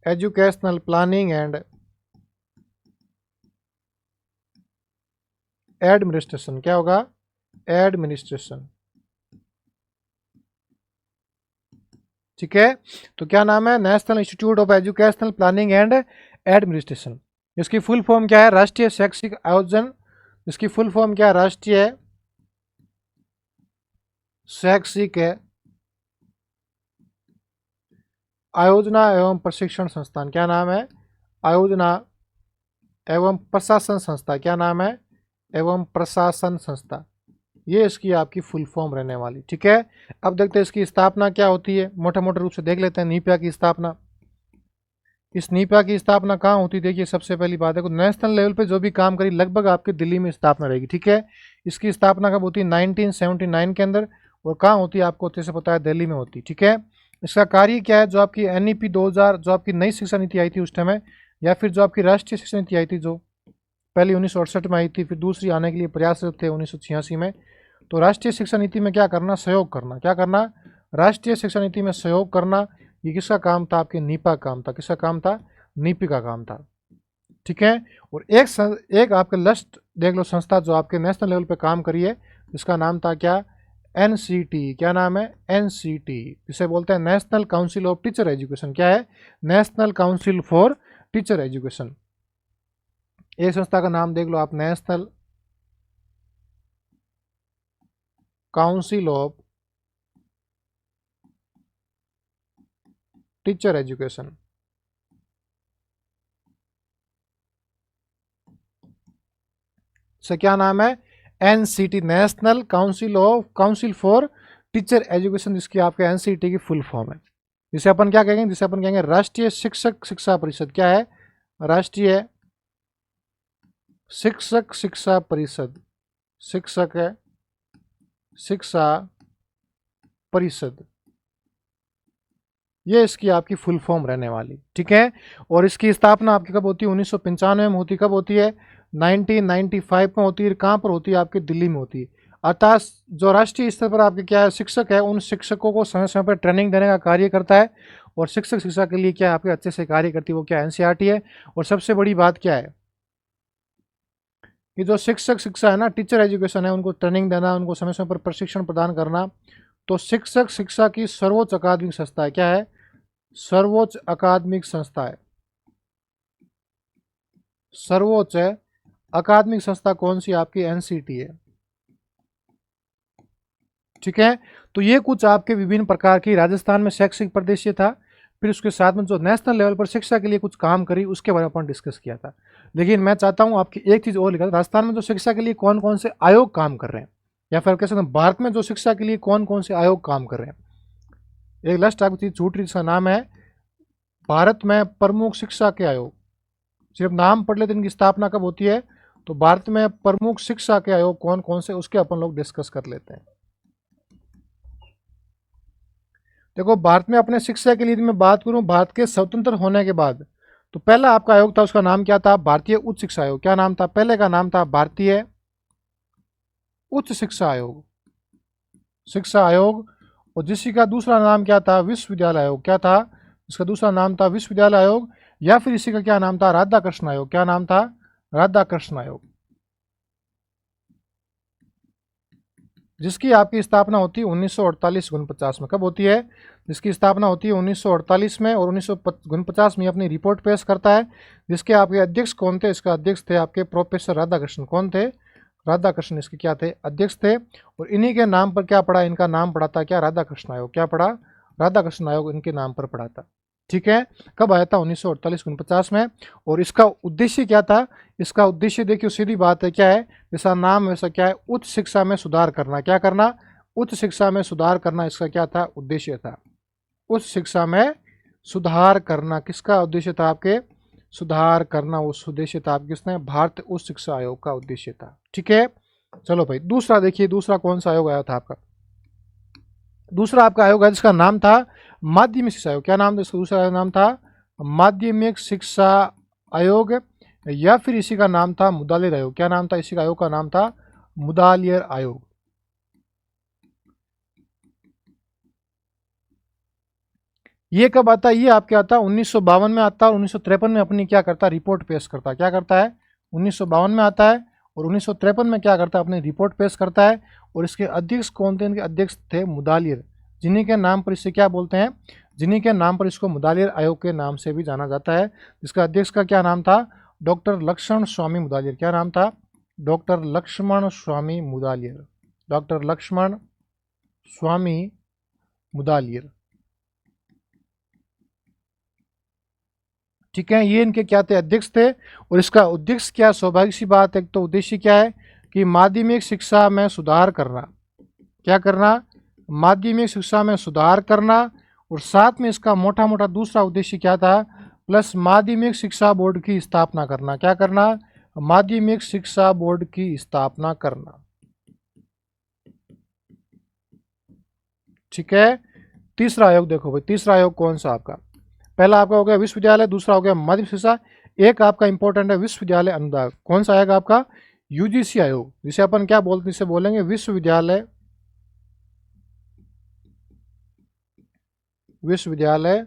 एजुकेशनल प्लानिंग एंड एडमिनिस्ट्रेशन। क्या होगा, एडमिनिस्ट्रेशन, ठीक है। तो क्या नाम है, national institute of educational planning and administration. इसकी फुल फॉर्म क्या है, राष्ट्रीय शैक्षिक आयोजन इसकी फुल फॉर्म क्या है? राष्ट्रीय शैक्षिक आयोजना एवं प्रशिक्षण संस्थान। क्या नाम है? आयोजना एवं प्रशासन संस्था। क्या नाम है? एवं प्रशासन संस्था। ये इसकी आपकी फुल फॉर्म रहने वाली। ठीक है, अब देखते हैं इसकी स्थापना क्या होती है, मोटे मोटे रूप से देख लेते हैं। नीपा की स्थापना, इस नीपा की स्थापना कहाँ होती है? देखिए, सबसे पहली बात है, नेशनल लेवल पे जो भी काम करी लगभग आपके दिल्ली में स्थापना रहेगी। ठीक है, इसकी स्थापना कब होती है? 1979 के अंदर। और कहाँ होती है? आपको अच्छे से पता है, दिल्ली में होती है। ठीक है, इसका कार्य क्या है? जो आपकी NEP 2000 जो आपकी नई शिक्षा नीति आई थी उस टाइम में, या फिर जो आपकी राष्ट्रीय शिक्षा नीति आई थी, जो पहली 1968 में आई थी, फिर दूसरी आने के लिए प्रयासरत थे 1986 में। तो राष्ट्रीय शिक्षा नीति में क्या करना? सहयोग करना। क्या करना? राष्ट्रीय शिक्षा नीति में सहयोग करना। ये किसका काम था? आपके नीपा काम था। किसका काम था? नीपी का काम था। ठीक है, और एक आपके लस्ट देख लो, संस्था जो आपके नेशनल लेवल पे काम करी है, जिसका नाम था क्या? NCT। क्या नाम है? NCT, जिसे बोलते हैं national council of teacher education. क्या है? National council for teacher education. ये संस्था का नाम देख लो आप, national council of teacher education. से क्या नाम है? NCT, national council for teacher education, जिसकी आपके NCT की फुल फॉर्म है। जिसे अपन क्या कहेंगे? जिसे अपन कहेंगे राष्ट्रीय शिक्षक शिक्षा परिषद। क्या है? राष्ट्रीय शिक्षक शिक्षा परिषद। शिक्षक शिक्षा परिषद, ये इसकी आपकी फुल फॉर्म रहने वाली। ठीक है, और इसकी स्थापना आपकी कब होती है? 1995 में होती। कब होती है? 1995 में होती है। कहाँ पर होती है? आपके दिल्ली में होती है। अर्थात जो राष्ट्रीय स्तर पर आपके क्या है, शिक्षक है, उन शिक्षकों को समय समय पर ट्रेनिंग देने का कार्य करता है। और शिक्षक शिक्षा के लिए क्या आपके अच्छे से कार्य करती है, वो क्या? NCERT है। और सबसे बड़ी बात क्या है कि जो शिक्षक शिक्षा है ना, टीचर एजुकेशन है, उनको ट्रेनिंग देना, उनको समय समय पर प्रशिक्षण प्रदान करना। तो शिक्षक शिक्षा की सर्वोच्च अकादमिक संस्था है। क्या है? सर्वोच्च अकादमिक संस्था है। सर्वोच्च अकादमिक संस्था कौन सी? आपकी NCT है। ठीक है, तो ये कुछ आपके विभिन्न प्रकार की राजस्थान में शैक्षिक परिदृश्य था। फिर उसके साथ में जो नेशनल लेवल पर शिक्षा के लिए कुछ काम करी, उसके बारे में अपन डिस्कस किया था। लेकिन मैं चाहता हूं आपकी एक चीज और लिखा था, राजस्थान में जो शिक्षा के लिए कौन कौन से आयोग काम कर रहे हैं, या फिर कह सकते हैं भारत में जो शिक्षा के लिए कौन कौन से आयोग काम कर रहे हैं। एक लास्ट आपकी चीज छूट रही, जिसका नाम है भारत में प्रमुख शिक्षा के आयोग। सिर्फ नाम पढ़ लेते, इनकी स्थापना कब होती है? तो भारत में प्रमुख शिक्षा के आयोग कौन कौन से, उसके अपन लोग डिस्कस कर लेते हैं। देखो, भारत में अपने शिक्षा के लिए मैं बात करूं, भारत के स्वतंत्र होने के बाद, तो पहला आपका आयोग था, उसका नाम क्या था? भारतीय उच्च शिक्षा आयोग। क्या नाम था? पहले का नाम था भारतीय उच्च शिक्षा आयोग, शिक्षा आयोग। और जिसका का दूसरा नाम क्या था? विश्वविद्यालय आयोग। क्या था? इसका दूसरा नाम था विश्वविद्यालय आयोग, या फिर इसी का क्या नाम था? राधाकृष्ण आयोग। क्या नाम था? राधाकृष्ण आयोग, जिसकी आपकी स्थापना होती है 1948-49 में। कब होती है? जिसकी स्थापना होती है 1948 में, और 1949 में अपनी रिपोर्ट पेश करता है। जिसके आपके अध्यक्ष कौन थे? इसका अध्यक्ष थे आपके प्रोफेसर राधाकृष्ण। कौन थे? राधाकृष्ण इसके क्या थे? अध्यक्ष थे। और इन्हीं के नाम पर क्या पड़ा? इनका नाम पड़ा था क्या? राधाकृष्ण आयोग। क्या पड़ा? राधाकृष्ण आयोग इनके नाम पर पड़ा था। ठीक है, कब आया था? 1948-49 में। और इसका उद्देश्य क्या था? इसका उद्देश्य देखिए, सीधी बात है, क्या है? जैसा नाम वैसा क्या है? उच्च शिक्षा में सुधार करना। क्या करना? उच्च शिक्षा में सुधार करना, इसका क्या था? उद्देश्य था। उच्च शिक्षा में सुधार करना किसका उद्देश्य था? आपके सुधार करना, उस उद्देश्य था आपके किसने? भारतीय उच्च शिक्षा आयोग का उद्देश्य था। ठीक है, चलो भाई, दूसरा देखिए, दूसरा कौन सा आयोग आया था आपका? दूसरा आपका आयोग है जिसका नाम था माध्यमिक शिक्षा आयोग। क्या नाम था इसका? दूसरा नाम था माध्यमिक शिक्षा आयोग, या फिर इसी का नाम था मुदालियर आयोग। क्या नाम था इसी का? आयोग का नाम था मुदालियर आयोग। ये कब आता है? ये आपके आता है 1952 में आता है, और 1953 में अपनी क्या करता है? रिपोर्ट पेश करता है। क्या करता है? 1952 में आता है, और 1953 में क्या करता है? अपनी रिपोर्ट पेश करता है। और इसके अध्यक्ष कौन थे? इनके अध्यक्ष थे मुदालियर, जिन्हीं के नाम पर इसे क्या बोलते हैं? जिन्हीं के नाम पर इसको मुदालियर आयोग के नाम से भी जाना जाता है। इसका अध्यक्ष का क्या नाम था? डॉक्टर लक्ष्मण स्वामी मुदालियर। क्या नाम था? डॉक्टर लक्ष्मण स्वामी मुदालियर, डॉक्टर लक्ष्मण स्वामी मुदालियर। ठीक है, ये इनके क्या थे, अध्यक्ष थे। और इसका उद्देश्य क्या, सौभाग्य सी बात है, तो उद्देश्य क्या है कि माध्यमिक शिक्षा में सुधार करना। क्या करना, माध्यमिक शिक्षा में सुधार करना। और साथ में इसका मोटा मोटा दूसरा उद्देश्य क्या था, प्लस माध्यमिक शिक्षा बोर्ड की स्थापना करना। क्या करना, माध्यमिक शिक्षा बोर्ड की स्थापना करना। ठीक है, तीसरा आयोग देखो भाई, तीसरा आयोग कौन सा आपका, पहला आपका हो गया विश्वविद्यालय, दूसरा हो गया माध्यमिक शिक्षा, एक आपका इंपॉर्टेंट है विश्वविद्यालय अनुदान। कौन सा आएगा आपका, यूजीसी आयोग, जिसे अपन क्या बोलते हैं, इसे बोलेंगे विश्वविद्यालय, विश्वविद्यालय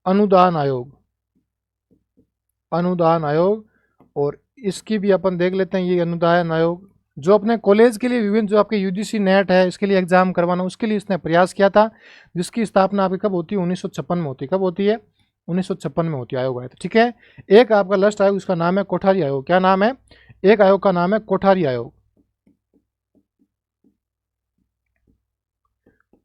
अनुदान आयोग, अनुदान आयोग। और इसकी भी अपन देख लेते हैं, ये अनुदान आयोग जो अपने कॉलेज के लिए विभिन्न, जो आपके यूजीसी नेट है इसके लिए एग्जाम करवाना, उसके लिए इसने प्रयास किया था, जिसकी स्थापना आपकी कब होती है, 1956 में होती है। कब होती है, 1956 में होती है, आयोग आया था। ठीक है, एक आपका लास्ट आयोग, इसका नाम है कोठारी आयोग। क्या नाम है, एक आयोग का नाम है कोठारी आयोग।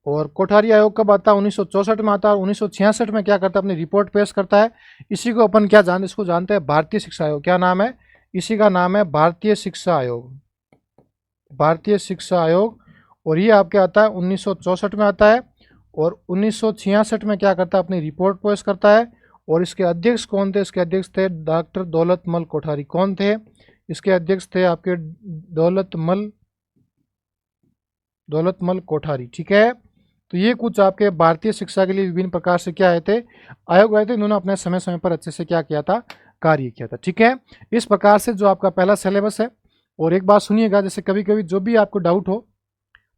और कोठारी आयोग कब आता है, 1964 में आता है। और 1966 में क्या करता है, अपनी रिपोर्ट पेश करता है। इसी को अपन क्या जानते, इसको जानते हैं भारतीय शिक्षा आयोग। क्या नाम है, इसी का नाम है भारतीय शिक्षा आयोग, भारतीय शिक्षा आयोग। और ये आपके आता है 1964 में आता है। और 1966 में क्या करता है, अपनी रिपोर्ट पेश करता है। और इसके अध्यक्ष कौन थे, इसके अध्यक्ष थे डॉक्टर दौलतमल कोठारी। कौन थे, इसके अध्यक्ष थे आपके दौलतमल कोठारी। ठीक है, तो ये कुछ आपके भारतीय शिक्षा के लिए विभिन्न प्रकार से क्या आए थे, आयोग आए थे। इन्होंने अपने समय समय पर अच्छे से क्या किया था, कार्य किया था। ठीक है, इस प्रकार से जो आपका पहला सिलेबस है। और एक बात सुनिएगा, जैसे कभी कभी जो भी आपको डाउट हो,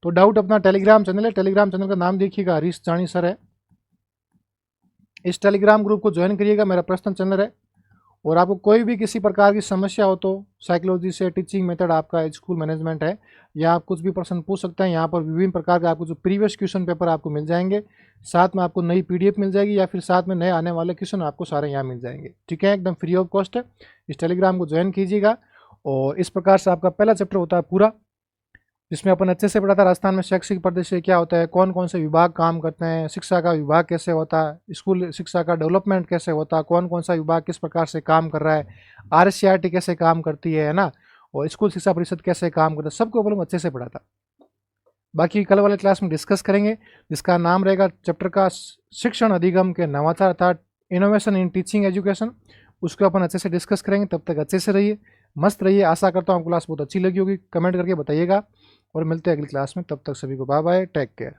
तो डाउट अपना टेलीग्राम चैनल है, टेलीग्राम चैनल का नाम देखिएगा, हरीश जानी सर है। इस टेलीग्राम ग्रुप को ज्वाइन करिएगा, मेरा पर्सनल चैनल है। और आपको कोई भी किसी प्रकार की समस्या हो, तो साइकोलॉजी से, टीचिंग मेथड आपका, स्कूल मैनेजमेंट है, या आप कुछ भी प्रश्न पूछ सकते हैं। यहाँ पर विभिन्न प्रकार के आपको जो प्रीवियस क्वेश्चन पेपर आपको मिल जाएंगे, साथ में आपको नई पीडीएफ मिल जाएगी, या फिर साथ में नए आने वाले क्वेश्चन आपको सारे यहाँ मिल जाएंगे। ठीक है, एकदम फ्री ऑफ कॉस्ट है, इस टेलीग्राम को ज्वाइन कीजिएगा। और इस प्रकार से आपका पहला चैप्टर होता है पूरा, जिसमें अपन अच्छे से पढ़ा था राजस्थान में शैक्षिक परिदृश्य क्या होता है, कौन कौन से विभाग काम करते हैं, शिक्षा का विभाग कैसे होता है, स्कूल शिक्षा का डेवलपमेंट कैसे होता है, कौन कौन सा विभाग किस प्रकार से काम कर रहा है, आरएससीईआरटी कैसे काम करती है ना, और स्कूल शिक्षा परिषद कैसे काम करता है, सबको अपन अच्छे से पढ़ा था। बाकी कल वाले क्लास में डिस्कस करेंगे, जिसका नाम रहेगा चैप्टर का शिक्षण अधिगम के नवाचार अर्थात इनोवेशन इन टीचिंग एजुकेशन। उसको अपन अच्छे से डिस्कस करेंगे। तब तक अच्छे से रहिए, मस्त रहिए। आशा करता हूँ आपको क्लास बहुत अच्छी लगी होगी, कमेंट करके बताइएगा। और मिलते हैं अगली क्लास में, तब तक सभी को बाय बाय, टेक केयर।